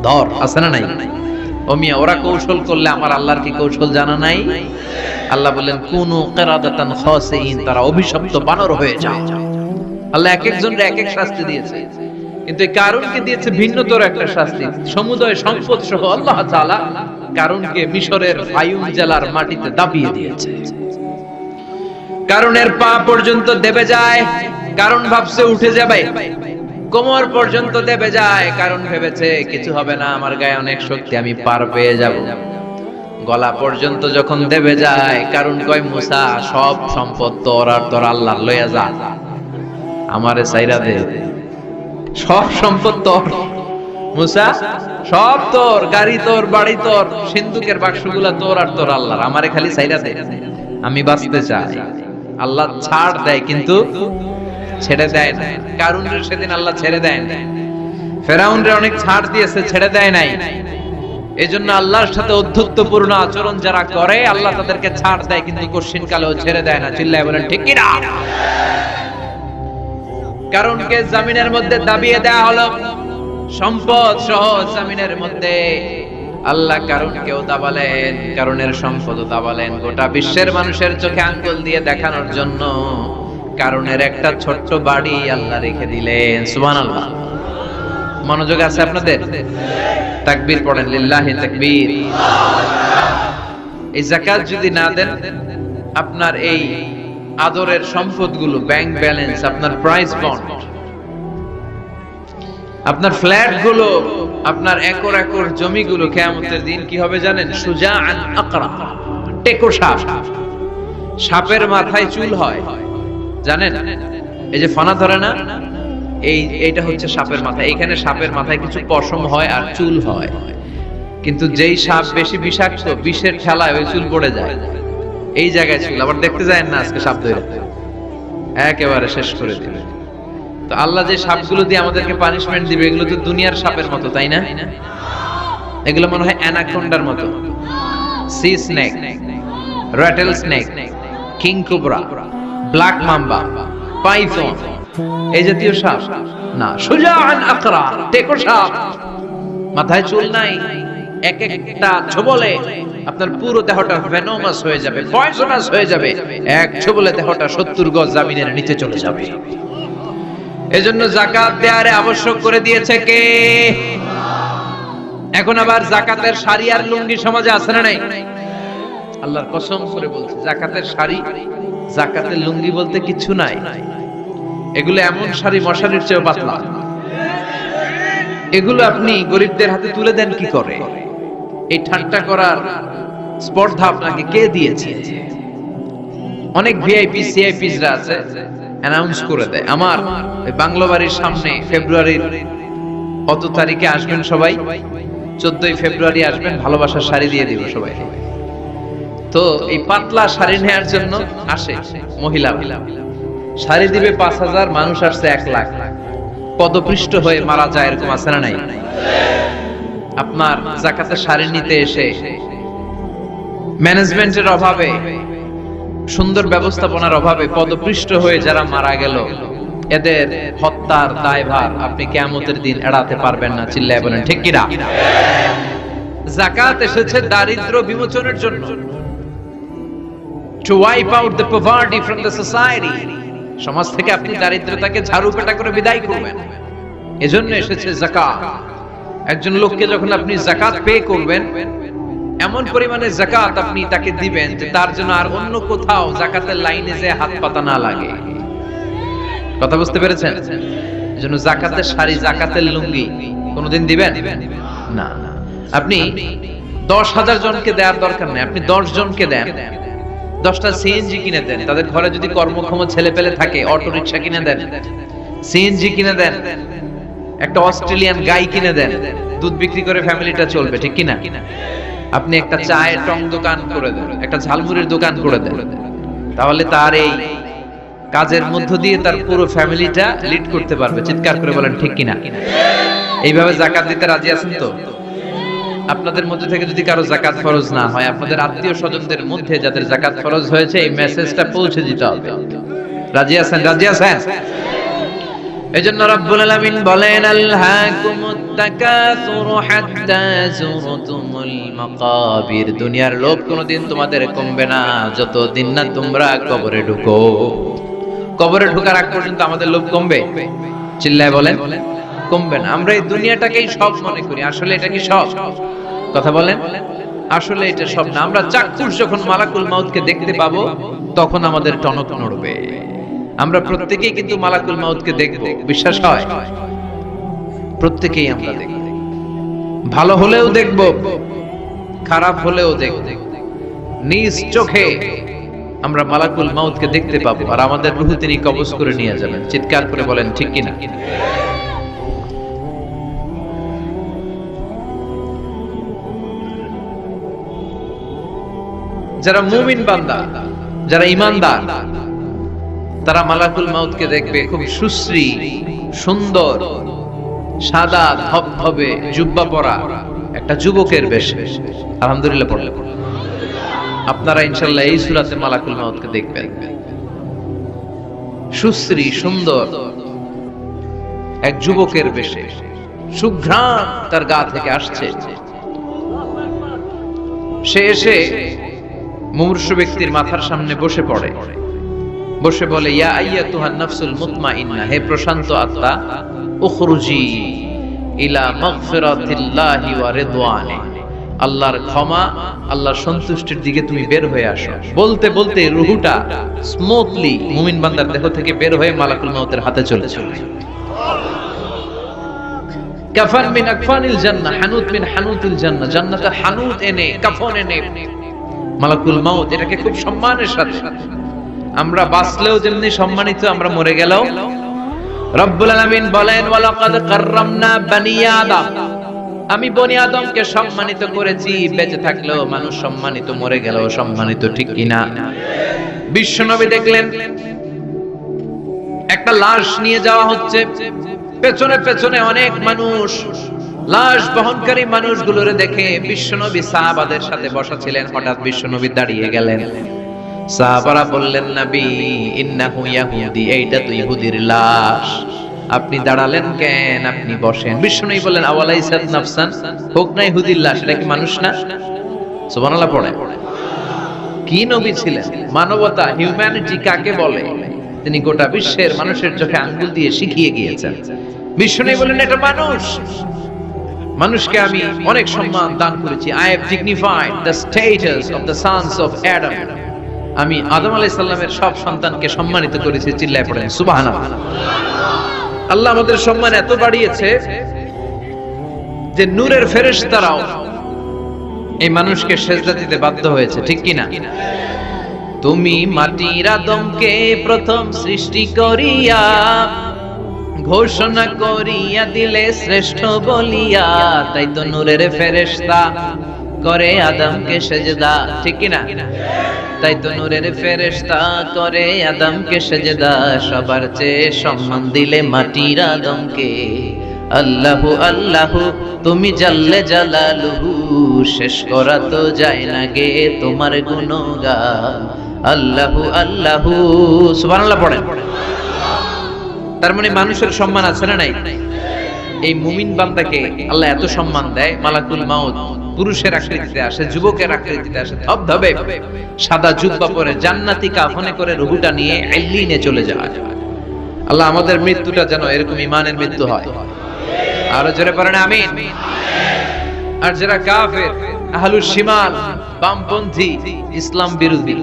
ধর। আছে না নাই? ও মিয়া, ওরা কৌশল করলে আমার আল্লাহর কি কৌশল জানা নাই? আল্লাহ বললেন কুনু কিরাদাতান খাসিন, তারা অভিশপ্ত বানর হয়ে যায়। আল্লাহ এক একজনকে এক এক শাস্তি দিয়েছে, কিন্তু এই কারুনকে দিয়েছে ভিন্নতর একটা শাস্তি। সমুদয় সম্পদ সহ আল্লাহ তাআলা কারুনকে মিশরের ফায়ুম জেলার মাটিতে দাবিয়ে দিয়েছে। কারুনের পা পর্যন্ত দেবে যায়। কারুন ভাবছে উঠে যাবে, কোমর পর্যন্ত দেবে যায়। কারুন ভেবেছে কিছু হবে না, আমার গায়ে অনেক শক্তি, আমি পার পেয়ে যাব। গলা পর্যন্ত যখন দেবে যায়, কারুন কয় মুসা সব সম্পদ তোর, আর তোর আল্লাহর লইয়া যা, আমারে ছাইরা দে। সব সম্পদ তোর মুসা, সব তোর, গাড়ি তোর, বাড়ি তোর, সিন্ধুকের বাক্সগুলা তোর আর তোর আল্লাহর, আমারে খালি ছাইরা দে, আমি বাঁচতে চাই। আল্লাহ ছাড় দেয় কিন্তু ছেড়ে দেয় না। কারুনের সেদিন আল্লাহ ছেড়ে দেয় না। ফেরাউনরে অনেক ছাড় দিয়েছে, ছেড়ে দেয় নাই। এজন্য আল্লাহর সাথে অধ্যত্বপূর্ণ আচরণ যারা করে, আল্লাহ তাদেরকে ছাড় দেয় কিন্তু কঠিন কালেও ছেড়ে দেয় না। চিল্লায় বলেন ঠিক কি না? কারুনকে জমিনের মধ্যে দাবিয়ে দেয়া হলো, সম্পদ সহ জমিনের মধ্যে। আল্লাহ কারুনকেও দাবালেন, কারুনের সম্পদও দাবালেন, গোটা বিশ্বের মানুষের চোখে আঙ্গুল দিয়ে দেখানোর জন্য কারুনের একটা ছোট্ট বাড়ি আল্লাহ রেখে দিলেন। সুবহানাল্লাহ। মনোযোগ আছে আপনাদের? তাকবীর পড়েন, লিল্লাহি তাকবীর। এই যাকাত যদি না দেন, আপনার এই আদরের সম্পদগুলো, ব্যাংক ব্যালেন্স, আপনার প্রাইস বন্ড, আপনার ফ্ল্যাট গুলো, আপনার একর একর জমিগুলো কিয়ামতের দিন কি হবে জানেন? সুজাআন আকরা, টেকো সাপ। সাপের মাথায় চুল হয় জানেন? এই যে ফানা ধরে না, এইটা হচ্ছে সাপের মাথা। এইখানে সাপের মাথায় কিছু পশম হয় আর চুল হয়, কিন্তু যেই সাপ বেশি বিষাক্ত, বিষের খেলায় ওই চুল পড়ে যায়। এই জায়গায় চুল। আবার দেখতে যায় না আজকে সাপ ধরে একেবারে শেষ করে দিবে। তো আল্লাহ যে সাপগুলো দিয়ে আমাদেরকে পানিশমেন্ট দিবে, এগুলো তো দুনিয়ার সাপের মতো, তাই না? এগুলো মনে হয় অ্যানাকোন্ডার মতো, C snake, rattle snake, king cobra, black mamba, Python, এই জাতীয় সাপ না, সুজাআন আকরা, টেকো সাপ, মাথায় চুল নাই, এক একটা ছোবলে আপনার পুরো দেহটা ভেনোমাস হয়ে যাবে, পয়জনাস হয়ে যাবে, এক ছোবলে দেহটা 70 গজ জমিনের নিচে চলে যাবে। এজন্য যাকাত দেয়ারে আবশ্যক করে দিয়েছে কে? এখন আবার যাকাতের শাড়ি আর লুঙ্গি সমাজে আছে না নাই? আল্লাহর কসম করে বলছি, যাকাতের শাড়ি, যাকাতের লুঙ্গি বলতে কিছু নাই। এগুলো এমন শাড়ি মশারির চেয়ে পাতলা, এগুলো আপনি গরিবদের হাতে তুলে দেন কি করে? এই ঠাট্টা করার স্পর্ধা আপনাকে কে দিয়েছে? অনেক ভিআইপি সিআইপিসরা আছে, অ্যানাউন্স করে দেয়, আমার বাংলা বাড়ির সামনে ফেব্রুয়ারির কত তারিখে আসবেন সবাই, 14ই ফেব্রুয়ারি আসবেন, ভালোবাসার শাড়ি দিয়ে দিব সবাই। তো এই পাতলা শাড়ি নেওয়ার জন্য আসে মহিলা, শাড়ি দিবে 5000, মানুষ আসছে 1 লাখ, পদপৃষ্ট হয়ে মারা যায়, এরকম আছে না নাই? আপনার যাকাতের শাড়ি নিতে এসে ম্যানেজমেন্টের অভাবে, সুন্দর ব্যবস্থাপনার অভাবে পদপৃষ্ট হয়ে যারা মারা গেল, এদের হত্যার দায়ভার আপনি কিয়ামতের দিন এড়াতে পারবেন না। চিল্লায় বলেন ঠিক কি না? যাকাত এসেছে দারিদ্র বিমোচনের জন্য, to wipe out the poverty from the society, সমাজ থেকে আপনি দারিদ্রতাকে ঝাড়ু পেটা করে বিদায় করবেন, এজন্য এসেছে যাকাত। একজন লোককে যখন আপনি যাকাত পে করবেন, এমন পরিমাণে যাকাত আপনি তাকে দিবেন যে তার জন্য আর অন্য কোথাও যাকাতের লাইনে যে হাত পাতা না লাগে। কথা বুঝতে পেরেছেন? এজন্য যাকাতের শাড়ি, যাকাতের লুঙ্গি কোনোদিন দিবেন না। আপনি 10,000 জনকে দেওয়ার দরকার নেই, আপনি 10 জনকে দেন, 10টা সিএনজি কিনে দেন, তাদের ঘরে যদি কর্মক্ষম ছেলে পেলে থাকে অটো রিকশা কিনে দেন, সিএনজি কিনে দেন, একটা অস্ট্রেলিয়ান গাই কিনে দেন, দুধ বিক্রি করে ফ্যামিলিটা চলবে, ঠিক কিনা? আপনি একটা চায়ের টং দোকান করে দেন, একটা ঝালমুড়ির দোকান করে দেন, তাহলে তার এই কাজের মধ্য দিয়ে তার পুরো ফ্যামিলিটা লিড করতে পারবে। চিৎকার করে বলেন ঠিক কিনা? এইভাবে যাকাত দিতে রাজি আছেন তো? আপনাদের মধ্যে থেকে যদি কারো যাকাত ফরজ না হয়, আপনাদের আত্মীয় স্বজনদের মধ্যে যাদের যাকাত ফরজ হয়েছে, এই মেসেজটা পৌঁছে দিতে হবে। রাজি আছেন? রাজি আছেন? এজন্য রব্বুল আলামিন বলেন, আলহাকুমুত তাকাসুরু হাত্তা যুরতুমুল মাকাবির, দুনিয়ার লোভ কোনোদিন তোমাদের কমবে না যতদিন না তোমরা কবরে ঢুকো। কবরে ঢোকার আগ পর্যন্ত আমাদের লোভ কমবে? চিল্লায় বলেন কমবে না। আমরা এই দুনিয়াটাকেই সব মনে করি, আসলে এটা কি সব? কথা বলেন, আসলে এটা সব না। আমরা চাক্ষুষ যখন মালাকুল মাউতকে দেখতে পাবো, তখন আমাদের টনক নড়বে। আমরা প্রত্যেকেই কিন্তু মালাকুল মাউতকে দেখব, বিশ্বাস হয়? প্রত্যেকেই আমরা দেখব, ভালো হলেও দেখব, খারাপ হলেও দেখব, নিজ চোখে আমরা মালাকুল মাউতকে দেখতে পাবো, আর আমাদের রূহ তিনি কবজ করে নিয়ে যাবেন। চিৎকার করে বলেন ঠিক কিনা? যারা মুমিন বান্দা, যারা ঈমানদার, তারা মালাকুল মাউতকে দেখবে খুব সুশ্রী, সুন্দর, সাদা ধবধবে জুব্বা পরা একটা যুবকের বেশে। আলহামদুলিল্লাহ পড়লে আপনারা ইনশাআল্লাহ এই সূরাতে মালাকুল মাউতকে দেখবেন। সুশ্রী সুন্দর এক যুবকের বেশে, সুঘ্রাণ তার গা থেকে আসছে। সে এসে মুমূর্ষু ব্যক্তির মাথার সামনে বসে পড়ে, বসে বলে, ইয়া আইয়াতুহান নাফসুল মুতমাইন্নাহ, হে প্রশান্ত আত্মা, উখরুজি ইলা মাগফিরাতিল্লাহি ওয়া রিদওয়ানি, আল্লাহর ক্ষমা, আল্লাহর সন্তুষ্টির দিকে তুমি বের হয়ে আসো। বলতে বলতে রূহটা স্মুথলি মুমিন বান্দার দেহ থেকে বের হয়ে মালাকুল মাউতের হাতে চলে যায়। কাফান মিন আকফানিল জান্নাহ, হানুত মিন হানুতিল জান্নাহ, জান্নাতের হানুত এনে, কাফন এনে মালাকুল মাউত এটাকে খুব সম্মানের সাথে, আমরা বাঁচলেও যেমনি সম্মানিত, আমরা মরে গেলেও। রব্বুল আলামিন বলেন, ওয়ালাকাদ কাররামনা বানি আদম, আমি বনি আদমকে সম্মানিত করেছি, বেঁচে থাকলেও মানুষ সম্মানিত, মরে গেলেও সম্মানিত, ঠিক কিনা? বিশ্বনবী দেখলেন একটা লাশ নিয়ে যাওয়া হচ্ছে, পেছনে পেছনে অনেক মানুষ, লাশ বহনকারী মানুষগুলোরে দেখে বিশ্বনবী সাহাবাদের সাথে বসা ছিলেন, হঠাৎ বিশ্বনবী দাঁড়িয়ে গেলেন, সাহাবারা বললেন, নবী ইন্নাহু ইয়াহুদি, এইটা তো ইহুদির লাশ, আপনি দাঁড়ালেন কেন, আপনি বসেন। বিষ্ণু বললেন, আওয়ালাইসাত নাফসান, হোক না ইহুদির লাশ, এটা কি মানুষ না? সুবহানাল্লাহ পড়ে। কি নবী ছিলেন! মানবতা, হিউম্যানিটি কাকে বলে তিনি গোটা বিশ্বের মানুষের চোখে আঙ্গুল দিয়ে শিখিয়ে গিয়েছেন। বিষ্ণু বললেন, এটা মানুষ, মানুষকে আমি অনেক সম্মান দান করেছি। I have dignified the status of the sons of Adam. আমি আদম আলাইহিস সালামের সব সন্তানকে সম্মানিত করেছি। চিল্লায় পড়েন সুবহানাল্লাহ। আল্লাহ আমাদের সম্মান এত বাড়িয়েছে যে নূরের ফেরেশতারাও এই মানুষকে সেজদা দিতে বাধ্য হয়েছে, ঠিক কি না? তুমি মাটির আদমকে প্রথম সৃষ্টি করিয়া ঘোষণা করিয়া দিলে শ্রেষ্ঠ বলিয়া, তাই তো নূরের ফেরেশতা করে আদমকে সেজদা, ঠিক কি না? তাই তো নূরের ফেরেশতা করে আদমকে সেজদা, সবার চেয়ে সম্মান দিলে মাটির আদমকে। আল্লাহু আল্লাহু তুমি জাল্লে জালালুহু, শেষ করা তো যায় না গে তোমার গুণগান। আল্লাহু আল্লাহু, সুবহানাল্লাহ পড়েন। তার মানে মানুষের সম্মান আছে না নাই? এই মুমিন বান্দাকে আল্লাহ এত সম্মান দেয়, মালাকুল মাউত পুরুষের আকৃতিতে আসে, যুবকের আকৃতিতে আসে, ধবধবে সাদা জুব্বা পরে জান্নাতি কাফনে করে রূহটা নিয়ে ইল্লিনে চলে যায়। আল্লাহ আমাদের মৃত্যুটা যেন এরকম ঈমানের মৃত্যু হয়। আরো জোরে পড়েন আমিন। আর যারা কাফের, আহলুশ শিমাল, বামপন্থী, ইসলাম বিরোধী,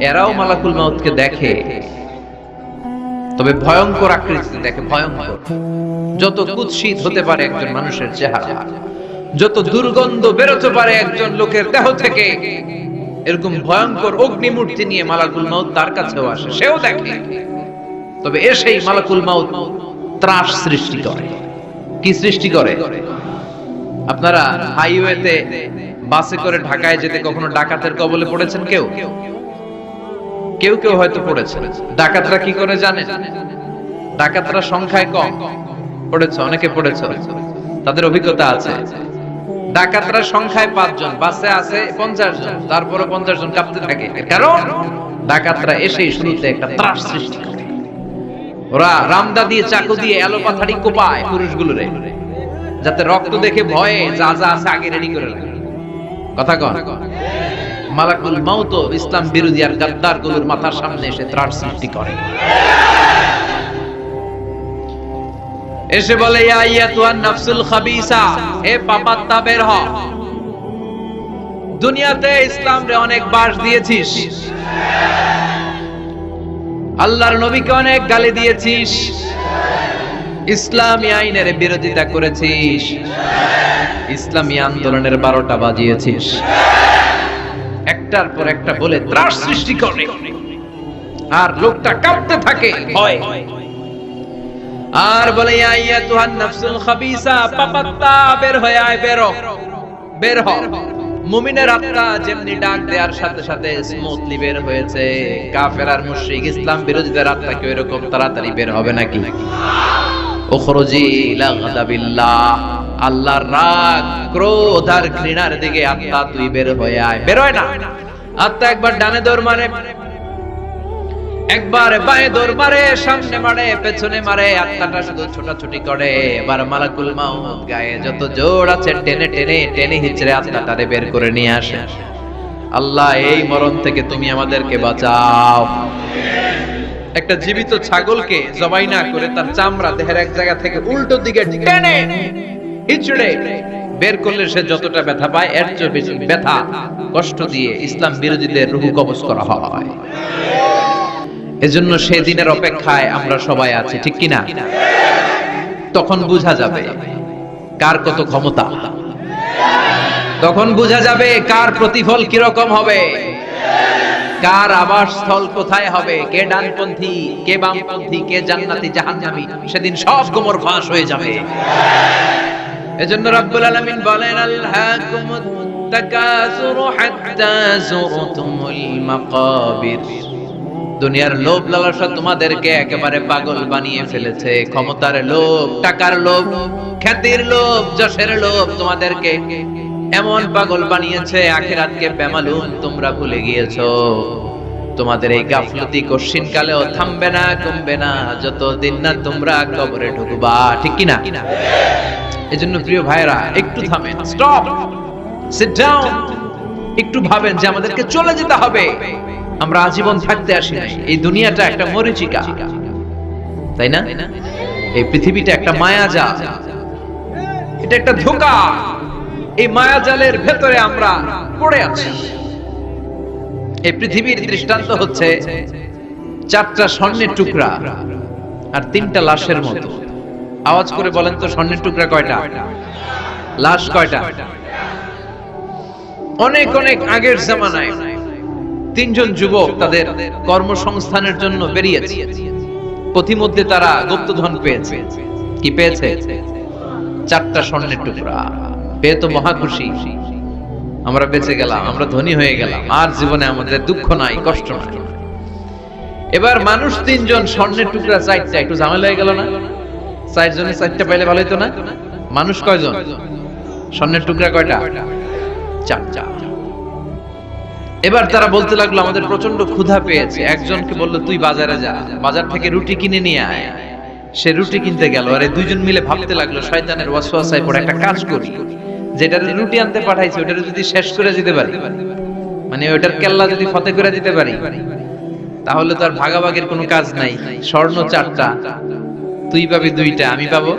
এরাও মালাকুল মাউতকে দেখে, তবে ভয়ঙ্কর আকৃতিতে দেখে, ভয়ঙ্কর। যত কুৎসিত হতে পারে একজন মানুষের চেহারা, যত দুর্গন্ধ বেরোতে পারে একজন লোকের দেহ থেকে, এরকম ভয়ঙ্কর অগ্নিমূর্তি নিয়ে মালাকুল মাউত তার কাছেও আসে, সেও দেখে। তবে এসেই মালাকুল মাউত ত্রাস সৃষ্টি করে। কি সৃষ্টি করে? আপনারা হাইওয়েতে বাসে করে ঢাকায় যেতে কখনো ডাকাতের কবলে পড়েছেন? কেউ কেউ কেউ হয়তো পড়েছে। ডাকাতরা কি করে জানেন? ডাকাতরা সংখ্যায় কম, পড়েছে, অনেকে পড়েছে, তাদের অভিজ্ঞতা আছে। ডাকাতরা সংখ্যায় 5 জন, বাসে আছে 50 জন, তারপরে 50 জন কাঁপতে থাকে। কারণ ডাকাতরা এসেই শুরুতে একটা ত্রাস সৃষ্টি করে। ওরা রামদা দিয়ে, চাকু দিয়ে এলোপাথাড়ি কোপায় পুরুষগুলোরে, যাতে রক্ত দেখে ভয়ে যা যা আছে আগে রেডি করে রাখে। কথা কন। মালাকুল মাউত ইসলাম বিরোধী আর গাদ্দার গুলোর মাথার সামনে এসে ত্রাস সৃষ্টি করে। এসে বলে, ইয়া আইয়াতুহান নাফসুল খাবিসা, হে পাপাত্তা বের হ। দুনিয়াতে ইসলাম রে অনেক বাস দিয়েছিস, আল্লাহর নবীকে অনেক গালি দিয়েছিস, ইসলামী আইনের বিরোধিতা করেছিস, ইসলামী আন্দোলনের 12টা বাজিয়েছিস। একটার পর একটা বলে ত্রাস সৃষ্টি করে, আর লোকটা কাঁপতে থাকে ভয়। আর বলে, ইয়া আইয়াতুহান নাফসুল খাবিসা, পাপাত্তা বের হয়ে আয়, বের হ। মুমিনের আত্মা যেমনি ডাক দেওয়ার সাথে সাথে স্মুথলি বের হয়েছে, কাফের আর মুশরিক ইসলাম বিরোধীদের আত্মা কি এরকম তাড়াতাড়ি বের হবে নাকি? উখরুজি ইলা গাদাবিল্লাহ, আল্লাহর রাগ, ক্রোধ আর ঘৃণার দিকে আত্মা তুই বের হয়ে আয়। বের হয় না। আত্মা একবার ডানে দৌড় মারে, একবার বাঁয়ে দৌড় মারে, সামনে মারে, পেছনে মারে, আত্মাটা শুধু ছোটাছুটি করে। এবার মালাকুল মাউত গায়ে যত জোর আছে টেনে টেনে টেনে হিচড়ে আত্মাটারে বের করে নিয়ে আসে। আল্লাহ, এই মরণ থেকে তুমি আমাদেরকে বাঁচাও। একটা জীবিত ছাগলকে জবাই না করে তার চামড়া দেহের এক জায়গা থেকে উল্টো দিকে টেনে হিচড়ে বের করলে সে যতটা ব্যথা পায়, এর চেয়ে বেশি ব্যথা কষ্ট দিয়ে ইসলাম বিরোধীদের রূহ কবজ করা হয়। এজন্য সেই দিনের অপেক্ষায় আমরা সবাই আছি, ঠিক কিনা? তখন বোঝা যাবে কার কত ক্ষমতা, তখন বোঝা যাবে কার প্রতিফল কিরকম হবে, কার আবাসস্থল কোথায় হবে, কে ডানপন্থী, কে বামপন্থী, কে জান্নাতি, জাহান্নামী। সেদিন সব গোমর ফাঁস হয়ে যাবে। এজন্য রব্বুল আলামিন বলেন, আলহাকুমুত তাকাসুরু হাত্তা যুরতুমুল মাকাবির। দুনিয়ার লোভ লালসা তোমাদেরকে একেবারে পাগল বানিয়ে ফেলেছে। ক্ষমতার লোভ, টাকার লোভ, খ্যাতির লোভ, যশের লোভ তোমাদেরকে এমন পাগল বানিয়েছে আখিরাতকে বেমালুম তোমরা ভুলে গিয়েছো। তোমাদের এই গাফলতি কশিন কালেও থামবে না, কমবে না, যতদিন না তোমরা কবরে ঢুকবা। ঠিক কি না? এজন্য প্রিয় ভাইরা একটু থামেন, স্টপ, সিট ডাউন, একটু ভাবেন যে আমাদেরকে চলে যেতে হবে। আমরা আজীবন থাকতে আসি নাই। এই দুনিয়াটা একটা মরীচিকা, তাই না? এই পৃথিবীটা একটা মায়াজাল, এটা একটা ধোঁকা। এই মায়াজালের ভেতরে আমরা পড়ে আছি। এই পৃথিবীর দৃষ্টান্ত হচ্ছে 4টা স্বর্ণের টুকরা আর 3টা লাশের মতো। আওয়াজ করে বলেন তো, স্বর্ণের টুকরা কয়টা? লাশ কয়টা? অনেক অনেক আগের জামানায় 3জন যুবক তাদের কর্মসংস্থানের জন্য বেরিয়েছে। পথিমধ্যে তারা গুপ্তধন পেয়েছে। কি পেয়েছে? 4টা স্বর্ণের টুকরা পেয়ে তো মহা খুশি। আমরা বেঁচে গেলাম, আমরা ধনী হয়ে গেলাম, আর জীবনে আমাদের দুঃখ নাই, কষ্ট নাই। এবার মানুষ 3জন, স্বর্ণের টুকরা 4টা। একটু ঝামেলা হয়ে গেল না? 4 জনে 4টা পাইলে ভালো হতো না? মানুষ কয়জন? স্বর্ণের টুকরা কয়টা? 4টা। এবার তারা বলতে লাগলো আমাদের প্রচন্ড ক্ষুধা পেয়েছে। একজনকে বললো তুই বাজারে যা, বাজার থেকে রুটি কিনে নিয়ে আয়। সে রুটি কিনতে গেল। আর এই 2জন মিলে ভাবতে লাগলো শয়তানের ওয়াসওয়াসায় পড়ে একটা কাজ করি, যেটার রুটি আনতে পাঠাইছে ওটার যদি শেষ করে দিতে পারি, মানে ওটার কেল্লা যদি ফতে করে দিতে পারি, তাহলে তো আর ভাগাভাগির কোনো কাজ নাই। স্বর্ণ 4টা, তুই পাবি 2টা, আমি পাবো।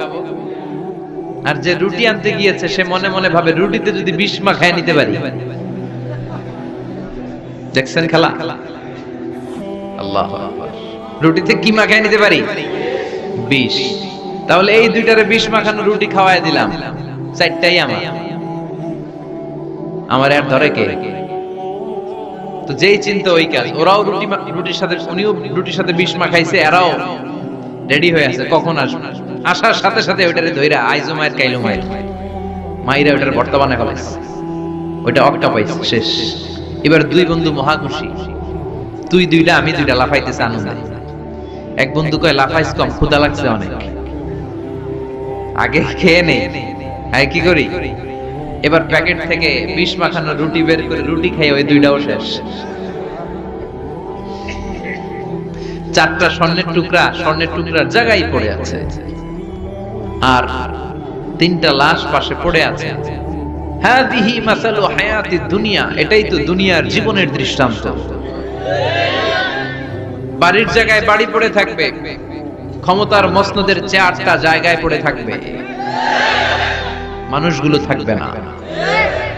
আর যে রুটি আনতে গিয়েছে সে মনে মনে ভাবে রুটিতে যদি বিষ মাখায় নিতে পারি। দেখছেন খেলা? আল্লাহু আকবার। রুটিতে কি মাখায় নিতে পারি? বিষ। তাহলে এই 2টারে বিষ মাখানো রুটি খাওয়ায় দিলাম, 4টাই আমার আর ধরে কে? তো যেই চিন্তা ওই কাজ। ওরাও রুটির সাথে, উনিও রুটির সাথে বিষ মাখাইছে, এরাও রেডি হয়ে আছে কখন আসবে। আসার সাথে সাথে ওইটারে ধইরা আইজো মায়ের কাইলো মায়ের মাইরা ওইটার বর্তমানে ফেলাইছে। ওইটা অক্টা পাইছে, শেষ। এবার 2 বন্ধু মহা খুশি, তুই 2টা আমি 2টা, লাফাইতেছে আনন্দে। এক বন্ধু কয় লাফাইস কম, ক্ষুধা লাগছে অনেক, আগে খেয়ে নে। আগে কি করি? এবার প্যাকেট থেকে বিষ মাখানো রুটি বের করে রুটি খাই, ওই 2টাও শেষ। 4টা স্বর্ণের টুকরা স্বর্ণের টুকরার জায়গায় পড়ে আছে, আর 3টা লাশ পাশে পড়ে আছে। হাদিহি মাসালু হায়াতিদ দুনিয়া, এটাই তো দুনিয়ার জীবনের দৃষ্টান্ত। বাড়ির জায়গায় বাড়ি পড়ে থাকবে, ক্ষমতার মসনদের চেয়ারটা জায়গায় পড়ে থাকবে, মানুষগুলো থাকবে না।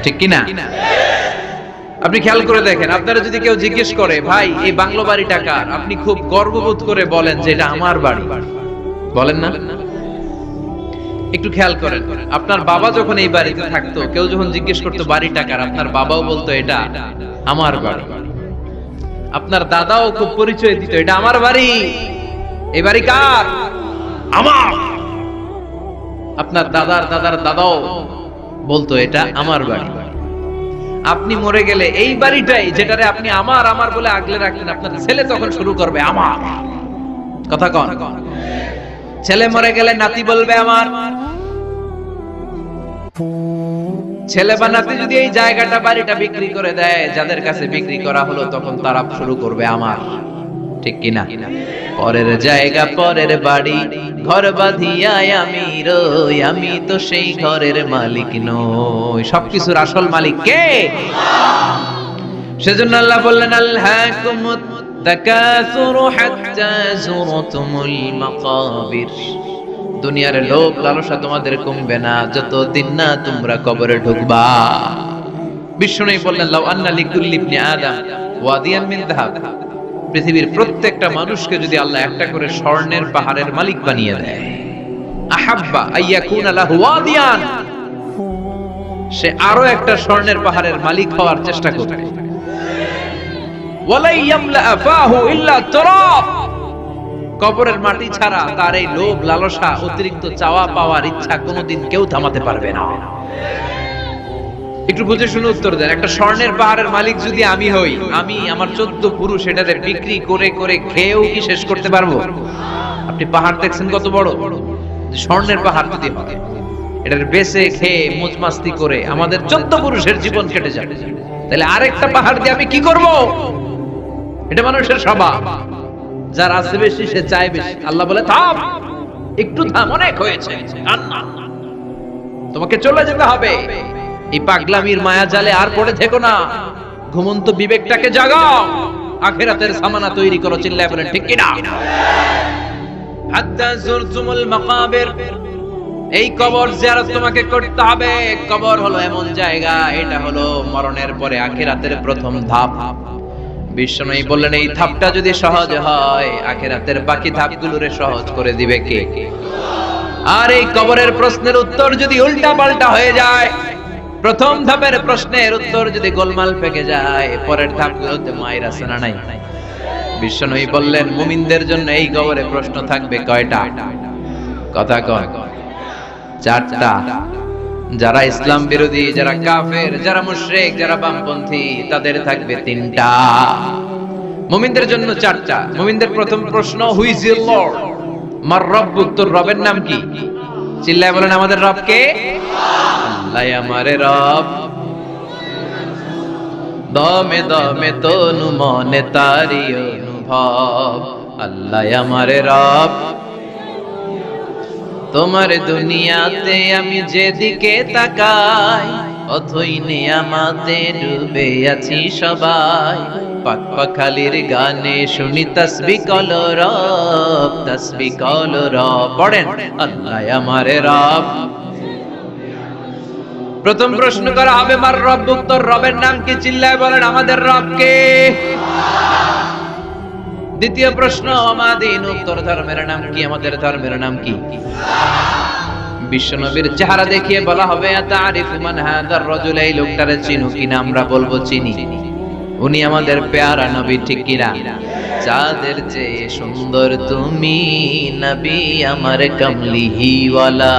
ঠিক কি না? আপনি খেয়াল করে দেখেন, আপনারা যদি কেউ জিজ্ঞেস করে ভাই এই বাংলো বাড়িটা কার, আপনি খুব গর্ববোধ করে বলেন যে এটা আমার বাড়ি, বলেন না? একটু খেয়াল করেন, আপনার বাবা যখন এই বাড়িতে থাকতো, কেউ যখন জিজ্ঞেস করতো বাড়িটা কার, আপনার বাবাও বলতো এটা আমার বাড়ি। আপনার দাদাও খুব পরিচয় দিত, এটা আমার বাড়ি। এই বাড়ি কার? আমার। আপনার দাদার দাদার দাদাও বলতো এটা আমার বাড়ি। আপনি মরে গেলে এই বাড়িটাই, যেটারে আপনি আমার আমার বলে আগলে রাখলেন, আপনার ছেলে তখন শুরু করবে আমার। কথা কন? ছেলে মরে গেলে নাতি বলবে আমার। ছেলে বা নাতি যদি এই জায়গাটা বাড়িটা বিক্রি করে দেয়, যাদের কাছে বিক্রি করা হলো, তখন তারা শুরু করবে আমার। ঠিক কিনা? পরের জায়গা পরের বাড়ি, ঘর বাঁধিয়া আমি রই, আমি তো সেই ঘরের মালিক নই। সবকিছুর আসল মালিক কে? সেজন্য আল্লাহ বললেন আলহাকুমুত তাকাসুরু হাত্তা যুরতুমুল মাকাবির। দুনিয়ার লোভ লালসা তোমাদের কমবে না যতদিন না তোমরা কবরে ঢুকবা। বিষ্ণু বললেন লাউ আন্না লিকুল্লি ইবনি আদম ওয়াদিয়ান মিন যাহাব, পৃথিবীর প্রত্যেকটা মানুষকে যদি আল্লাহ একটা করে স্বর্ণের পাহাড়ের মালিক বানিয়ে দেয়, আহাব্বা আইয়াকুনা লাহু ওয়াদিয়ান, সে আরো একটা স্বর্ণের পাহাড়ের মালিক হওয়ার চেষ্টা করবে। ওয়ালাই ইয়ামলা ফাহু ইল্লা তুরাব, কবরের মাটি ছাড়া তার এই লোভ লালসা, অতিরিক্ত চাওয়া পাওয়ার ইচ্ছা কোনোদিন কেউ থামাতে পারবে না। একটু বুঝে শুনে উত্তর দেন। একটা স্বর্ণের পাহাড়ের মালিক যদি আমি হই, আমি আমার 14 পুরুষ এটাতে বিক্রি করে করে খেয়েও কি শেষ করতে পারবো? আপনি পাহাড় দেখছেন কত বড়, স্বর্ণের পাহাড় যদি হয়, এটার বেঁচে খেয়ে মুজমাস্তি করে আমাদের 14 পুরুষের জীবন কেটে যাবে, তাহলে আরেকটা পাহাড় দিয়ে আমি কি করব? এটা মানুষের স্বভাব। যার আছে বেশি সে চায় বেশি। আল্লাহ বলে থাম, একটু থাম, অনেক হয়েছে, আর না, তোমাকে চলে যেতে হবে। এই পাগলামির মায়া জালে আর পড়ে থেকো না, ঘুমন্ত বিবেকটাকে জাগাও, আখিরাতের সামানা তৈরি করো। চিল্লায় বলেন ঠিক কিনা? হাত্তা যুরতুমুল মাকাবির, এই কবর জিয়ারত তোমাকে করতে হবে। কবর হলো এমন জায়গা, এটা হলো মরণের পরে আখিরাতের প্রথম ধাপ। বিশ্বনবী বললেন এই ধাপটা যদি সহজ হয়, আখিরাতের বাকি ধাপগুলোরে সহজ করে দিবে কে? আর এই কবরের প্রশ্নের উত্তর যদি উল্টা পাল্টা হয়ে যায়, প্রথম ধাপের প্রশ্নের উত্তর যদি গোলমাল পেকে যায়, পরের ধাপগুলোতে মায়ের আছে না নাই? বিশ্বনবী বললেন মুমিনদের জন্য এই কবরে প্রশ্ন থাকবে কয়টা? কথা কয়, 4টা। যারা ইসলাম বিরোধী, যারা কাফের, যারা মুশরিক, যারা বামপন্থী, তাদের থাকবে 3টা। মুমিনদের জন্য 4টা। মুমিনদের প্রথম প্রশ্ন, হু ইজ ইউর লর্ড? মার রব্বুক, তোর রবের নাম কি? চিল্লায় বলেন আমাদের রব কে? আল্লাহ আমারে রব। দমে দমে তনু মনে তারি অনুভব, আল্লাহ আমারে রব। তোমার দুনিয়াতে আমি যেদিকে তাকাই, অথই নিয়ামতে ডুবে আছি সবাই। পাক পাখালির গানে শুনি তাসবিহ কলো রব, তাসবিহ কলো রব। পড়েন আল্লাহ আমারে রব। প্রথম প্রশ্ন করা হবে মার রব্বুক, তোর রবের নাম কি? চিল্লায় বলেন আমাদের রব কে? দ্বিতীয় প্রশ্ন, আমা দীনুক, তোর ধর্মের নাম কি? আমাদের ধর্মের নাম কি? বিশ্বনবীর চেহারা দেখিয়ে বলা হবে আতারিফু মান হাদার রাজুল, এই লোকটারে চিনো কিনা? আমরা বলবো চিনি। উনি আমাদের পেয়ারা নবী, ঠিক কিনা? চাঁদের চেয়ে সুন্দর তুমি নবী আমার কমলিহি ওয়ালা,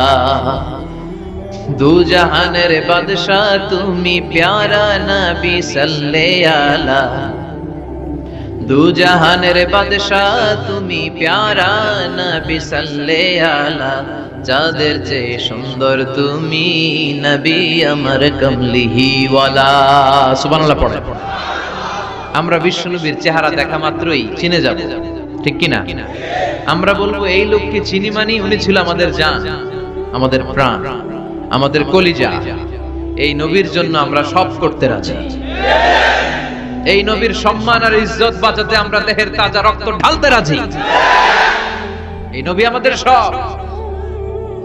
দু জাহানের বাদশাহ তুমি প্যারা নবী সাল্লে আলা, দু জাহানের বাদশাহ তুমি প্যারা নবী সাল্লে আলা, চাঁদের চেয়ে সুন্দর তুমি নবী আমার কমলিহি ওয়ালা। সুবহানাল্লাহ পড়ে। আমরা বিশ্বনবীর চেহারা দেখা মাত্রই চিনে যাব, ঠিক কিনা? আমরা বলবো এই লোককে চিনি, মানি উনি ছিল আমাদের জান, আমাদের প্রাণ, আমাদের কলিজা। এই নবীর জন্য আমরা সব করতে রাজি। এই নবীর সম্মান আর ইজ্জত বাঁচাতে আমরা দেহের তাজা রক্ত ঢালতে রাজি। এই নবী আমাদের সব।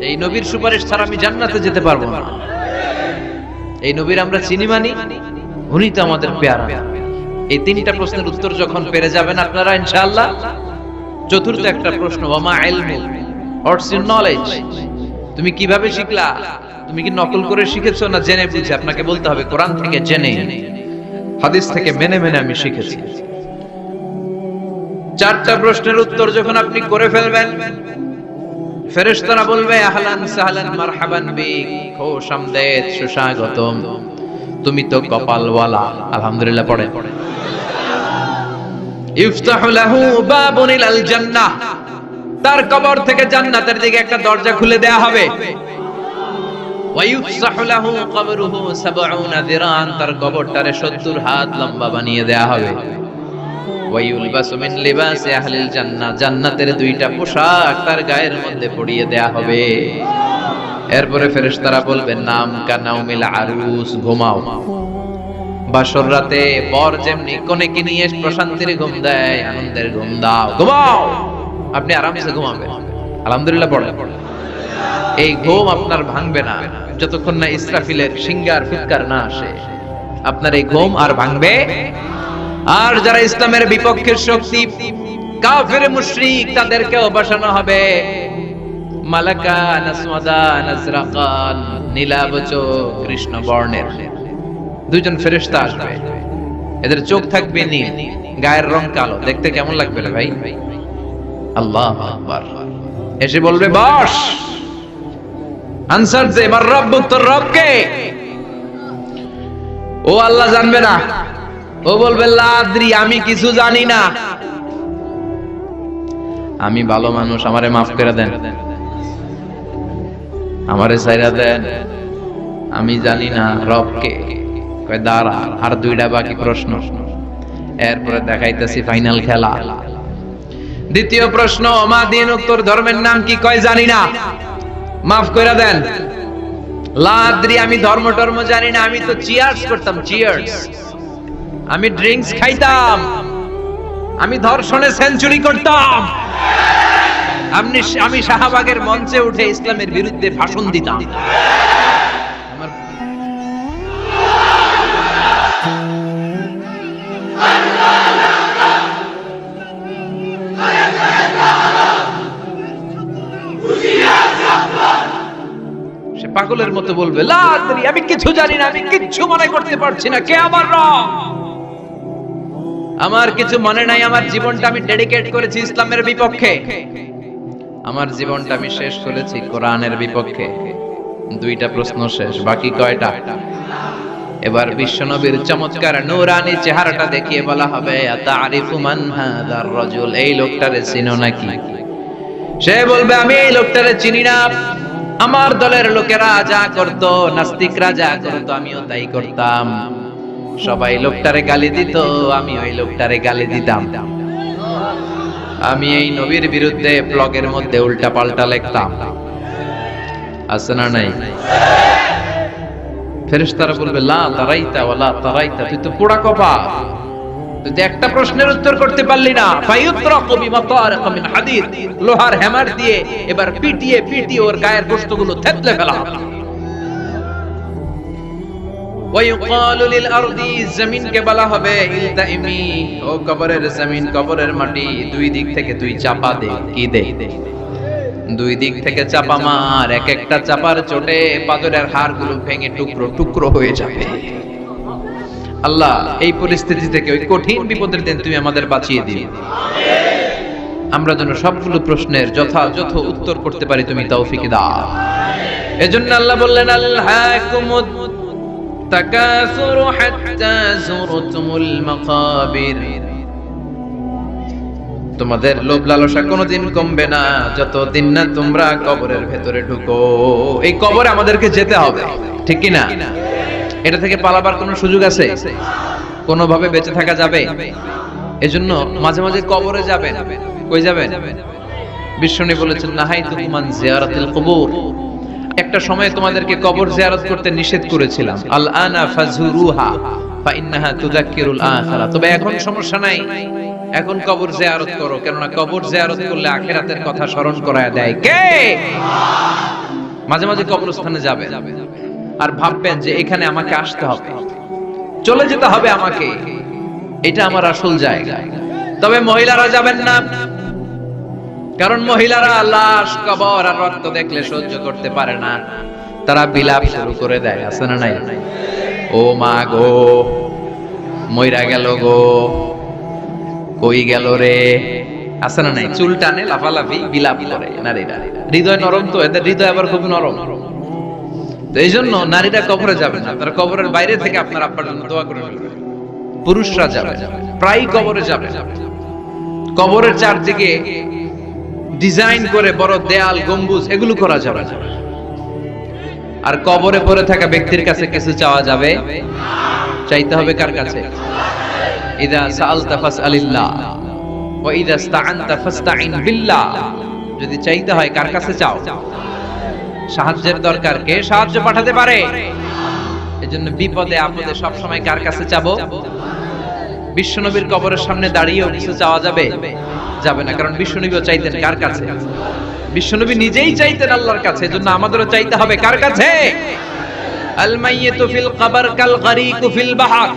এই নবীর সুপারিশ ছাড়া আমি জান্নাতে যেতে পারবো না। এই নবীর আমরা চিনি, মানি, উনি তো আমাদের পেয়ারা। এই 3টা প্রশ্নের উত্তর যখন পেরে যাবেন আপনারা ইনশাআল্লাহ, চতুর্থ একটা প্রশ্ন, ওয়ামা ইলমু, হোয়াটস ইউর নলেজ? তুমি কিভাবে শিখলা? তুমি কি নকল করে শিখেছো না জেনে বুঝে? আপনাকে বলতে হবে কোরআন থেকে জেনে, হাদিস থেকে মেনে মেনে আমি শিখেছি। 4টা প্রশ্নের উত্তর যখন আপনি করে ফেলবেন, ফেরেশতারা বলবে আহলান সাহলান মারহাবান বিক, খোশ আমদেদ, সুস্বাগতম, তুমি তো কপালওয়ালা। আলহামদুলিল্লাহ পড়ে। ইফতাহু লাহু বাবুন ইলাল জান্নাহ, তার কবর থেকে জান্নাতের দিকে একটা দরজা খুলে দেয়া হবে। ওয়া ইফসাহু লাহু কবরুহু 70 যিরান, তার কবরটারে 70 হাত লম্বা বানিয়ে দেয়া হবে। ওয়া ইউলবাসু মিন লিবাসি আহলিল জান্নাহ, জান্নাতের 2টা পোশাক তার গায়ের মধ্যে পরিয়ে দেয়া হবে। এরপরে ফেরেশতারা বলবেন নাম কানাউমিল আরুস, ঘুমাও। বাসর রাতে বর যেমনি কনেকে নিয়ে প্রশান্তির ঘুম দেয়, আনন্দের ঘুম দাও, ঘুমাও। আপনি আরামসে ঘুমাবেন। আলহামদুলিল্লাহ পড়ে। এই ঘুম আপনার ভাঙবে না যতক্ষণ না ইসরাফিলের সিঙ্গার ফুৎকার না আসে। আপনার এই ঘুম আর ভাঙবে। আর যারা ইসলামের বিপক্ষের শক্তি, কাফের মুশরিক, তাদেরকেও বসানো হবে মালাকান আসওয়াদান আজরাকান, নীলাভ চোখ, কৃষ্ণ বর্ণের 2জন ফেরেশতা আসবে। এদের চোখ থাকবে নীল, গায়ের রং কালো। দেখতে কেমন লাগবে রে ভাই? আল্লাহু আকবার। এসে বলবে বস, আনসার দে, মার রব্বুক, তোর রব কে? ও আল্লাহ জানবে না। ও বলবে লা আদ্রি, আমি কিছু জানি না, আমি ভালো মানুষ, আমারে মাফ করে দেন। আমারে ছাইরা দেন, আমি জানি না রবকে। কয় দাঁড়া, আর দুইটা বাকি প্রশ্ন, এরপরে দেখাইতেছি ফাইনাল খেলা। দ্বিতীয় প্রশ্ন, মা দিন উত্তর ধর্মের নাম কি? কয় জানি না। মাফ কইরা দেন, লাদ্রি, আমি ধর্ম টর্ম জানি না, আমি তো চিয়ার্স করতাম, চিয়ার্স। আমি ড্রিঙ্কস খাইতাম, আমি ধর্ষণে সেঞ্চুরি করতাম, আমি শাহবাগের মঞ্চে উঠে ইসলামের বিরুদ্ধে ভাষণ দিতাম। সে পাগলের মতো বলবে, লাদ্রি, আমি কিছু জানি না, আমি কিচ্ছু মনে করতে পারছি না, কে আমার রব? আমার কিছু মনে নাই, আমার জীবনটা আমি ডেডিকেট করেছি ইসলামের বিপক্ষে, আমার জীবনটা আমি শেষ করেছি কোরআনের বিপক্ষে। দুইটা প্রশ্ন শেষ, বাকি কয়টা? এবার বিশ্বনবীর চমৎকার নূরানী চেহারাটা দেখিয়ে বলা হবে, আতারিফু মান হাদার রাজুল, এই লোকটারে চিনো নাকি? সে বলবে, আমি এই লোকটারে চিনি না, আমার দলের লোকেরা যা করত, নাস্তিকরা যা করত, আমিও তাই করতাম। সবাই লোকটারে গালি দিত, আমি ওই লোকটারে গালি দিতাম। আমি এই নবীর বিরুদ্ধে ব্লগের মধ্যে উল্টা পাল্টা লিখতাম। আছে না নাই? ফেরেশতারা বলবে, লা তারাইতা ওয়ালা তারাইতা, তুই তো পোড়া কপাল, তুই তো একটা প্রশ্নের উত্তর করতে পারলি না। ফায়ুতরাকু বিমাতারিক মিন হাদিদ, লোহার হ্যামার দিয়ে এবার পিটিয়ে পিটিয়ে ওর গায়ের গোশতগুলো থেতলে ফেলা হবে। ওয়ায়ুকালু লিল আরদি, জমিনকে বলা হবে, ইলতাইমি, ও কবরের জমিন, কবরের মাটি, দুই দিক থেকে তুই চাপা দে। কি দে? দুই দিক থেকে চাপা মার, এক একটা চাপার চোটে পাথরের হাড়গুলো ভেঙে টুকরো টুকরো হয়ে যাবে। আল্লাহ, এই পরিস্থিতি থেকে, ওই কঠিন বিপদের দিন তুমি আমাদের বাঁচিয়ে দিও। আমরা যেন সবগুলো প্রশ্নের যথাযথ উত্তর করতে পারি, তুমি তৌফিক দাও। এজন্য আল্লাহ বললেন, আল্লাহকুমুত তাকাসুরু হাত্তা যুরতুমুল মাকাবির, তোমাদের লোভ লালসা কোনোদিন কমবে না যতদিন না তোমরা কবরের ভেতরে ঢুকো। এই কবরে আমাদেরকে যেতে হবে, ঠিক কি না? এটা থেকে পালাবার কোনো সুযোগ আছে? কোনোভাবে বেঁচে থাকা যাবে? এজন্য মাঝে মাঝে কবরে যাবেন। কই যাবেন? বিশ্বনবী বলেছেন, নাহাইতুকুম আন জিয়ারাতিল কুবুর, একটা সময় তোমাদেরকে কবর জিয়ারত করতে নিষেধ করেছিলাম, আল আনা ফাজুরুহা ফা ইন্নাহা তুযাক্কিরুল আখিরা, তবে এখন সমস্যা নাই, এখন কবর জিয়ারত করো, কেননা কবর জিয়ারত করলে আখিরাতের কথা স্মরণ করায় দেয় কে? মাঝে মাঝে কবরস্থানে যাবেন আর ভাববেন যে এখানে আমাকে আসতে হবে, চলে যেতে হবে আমাকে, এটা আমার আসল জায়গা। তবে মহিলারা যাবেন না, কারণ মহিলারা লাশ, কবর আর রক্ত দেখলে সহ্য করতে পারে না, তারা বিলাপ শুরু করে দেয়। আছে না নাই? ও মা গো, মইরা গেল গো, কই গেল রে, আছে না নাই? চুল টানে, লাফালাফি, বিলাপ করে নারীরা। হৃদয় নরম তো, এদের হৃদয় আবার খুব নরম। তো এই জন্য নারীরা কবরে যাবে না, তারা কবরের বাইরে থেকে আপনার আব্বার জন্য দোয়া করে ফেলবে। পুরুষরা যাবে, প্রায় কবরে যাবে। কবরের চারদিকে ডিজাইন করে বড় দেয়াল, গম্বুজ, এগুলো করা যাবে না। আর কবরে পড়ে থাকা ব্যক্তির কাছে কিছু চাওয়া যাবে? চাইতে হবে কার কাছে? ইদা সাআলতা ফাসআলিল্লাহ ওয়া ইদা ইসতাআনতা ফাসতাইন বিল্লাহ, যদি চাইতে হয় কার কাছে চাও? সাহায্যের দরকার, কে সাহায্য পাঠাতে পারে? এজন্য বিপদে আপদে সব সময় কার কাছে চাবো? বিশ্বনবীর কবরের সামনে দাঁড়িয়েও কিছু চাওয়া যাবে? যাবে না, কারণ বিশ্বনবীও চাইতেন কার কাছে? বিশ্বনবী নিজেই চাইতেন আল্লাহর কাছে। এজন্য আমাদেরও চাইতে হবে কার কাছে? আল মাইয়িতু ফিল কবর কাল গরীকু ফিল বাহর,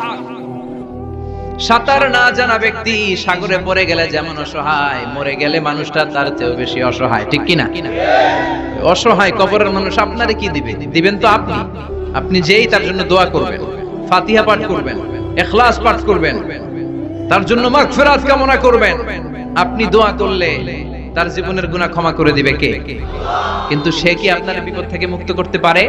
সাঁতার না জানা ব্যক্তি সাগরে পড়ে গেলে যেমন অসহায়, মরে গেলে মানুষটা তার চেয়েও বেশি অসহায়, ঠিক কি না? অসহায় কবরের মানুষ আপনারে কি দিবে? দিবেন তো আপনি। আপনি যেই তার জন্য দোয়া করবেন, ফাতিহা পাঠ করবেন, ইখলাস পাঠ করবেন, তার জন্য মাগফিরাত কামনা করবেন, আপনি দোয়া করলে তার জীবনের গুনাহ ক্ষমা করে দিবে কে? কিন্তু সে কি আপনার বিপদ থেকে মুক্ত করতে পারে?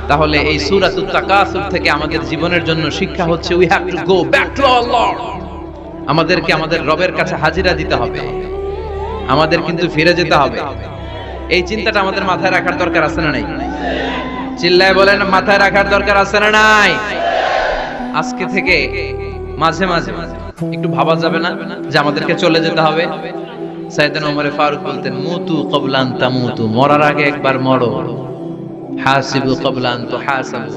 তাহলে এই সূরাতুত তাকাসুর থেকে আমাদের জীবনের জন্য শিক্ষা হচ্ছে, we have to go back to Allah. আমাদেরকে আমাদের রবের কাছে হাজিরা দিতে হবে, আমাদের কিন্তু ফিরে যেতে হবে। এই চিন্তাটা আমাদের মাথায় রাখার দরকার আছে না নাই? চিল্লায় বলেন, মাথায় রাখার দরকার আছে না নাই? আজকে থেকে মাঝে মাঝে একটু ভাবা যাবে না যে আমাদেরকে চলে যেতে হবে? সাইয়েদনা ওমর ফারুক বলতেন, মুতু ক্বাবলা আন তামুতু, মরার আগে একবার মরো। হাসিবু ক্বাবলা আন তুহাসাবু,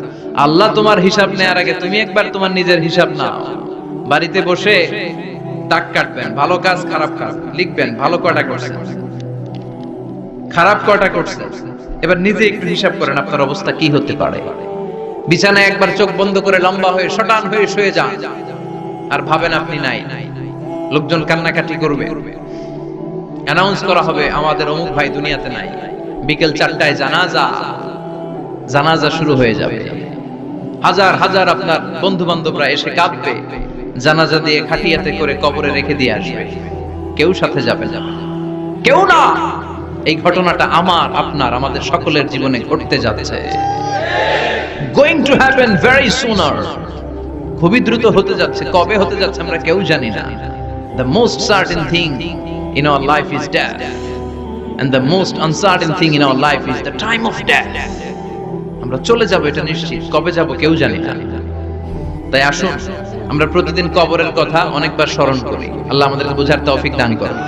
আল্লাহ তোমার হিসাব নেয়ার আগে তুমি একবার তোমার নিজের হিসাব নাও। বাড়িতে বসে দাগ কাটবেন, ভালো কাজ খারাপ কাজ লিখবেন, ভালো কয়টা করছেন, খারাপ কয়টা করছেন, এবার নিজে একটু হিসাব করেন আপনার অবস্থা কি হতে পারে। বিছানায় একবার চোখ বন্ধ করে লম্বা হয়ে শটান হয়ে শুয়ে যান, আর ভাবেন আপনি নাই। লোকজন কান্নাকাটি করবে, অ্যানাউন্স করা হবে আমাদের অমুক ভাই দুনিয়াতে নাই। বিকেল 4টায় জানাজা শুরু হয়ে যাবে। হাজার হাজার আপনার বন্ধু বান্ধবরা এসে কাঁদবে, জানাজা দিয়ে খাটিয়াতে করে কবরে রেখে দিয়ে আসবে। কেউ সাথে যাবে না, কেউ না। এই ঘটনাটা আমার, আপনার, আমাদের সকলের জীবনে ঘটতে যাচ্ছে। গোয়িং টু হ্যাপেন ভেরি সুনার, খুবই দ্রুত হতে যাচ্ছে। কবে হতে যাচ্ছে আমরা কেউ জানি না। The most certain thing in our life is death, and the most uncertain thing in our life is the time of death. আমরা চলে যাব, এটা নিশ্চিত। কবে যাব কেউ জানি না। তাই আসুন আমরা প্রতিদিন কবরের কথা অনেকবার স্মরণ করি। আল্লাহ আমাদেরকে বোঝার তৌফিক দান করুন।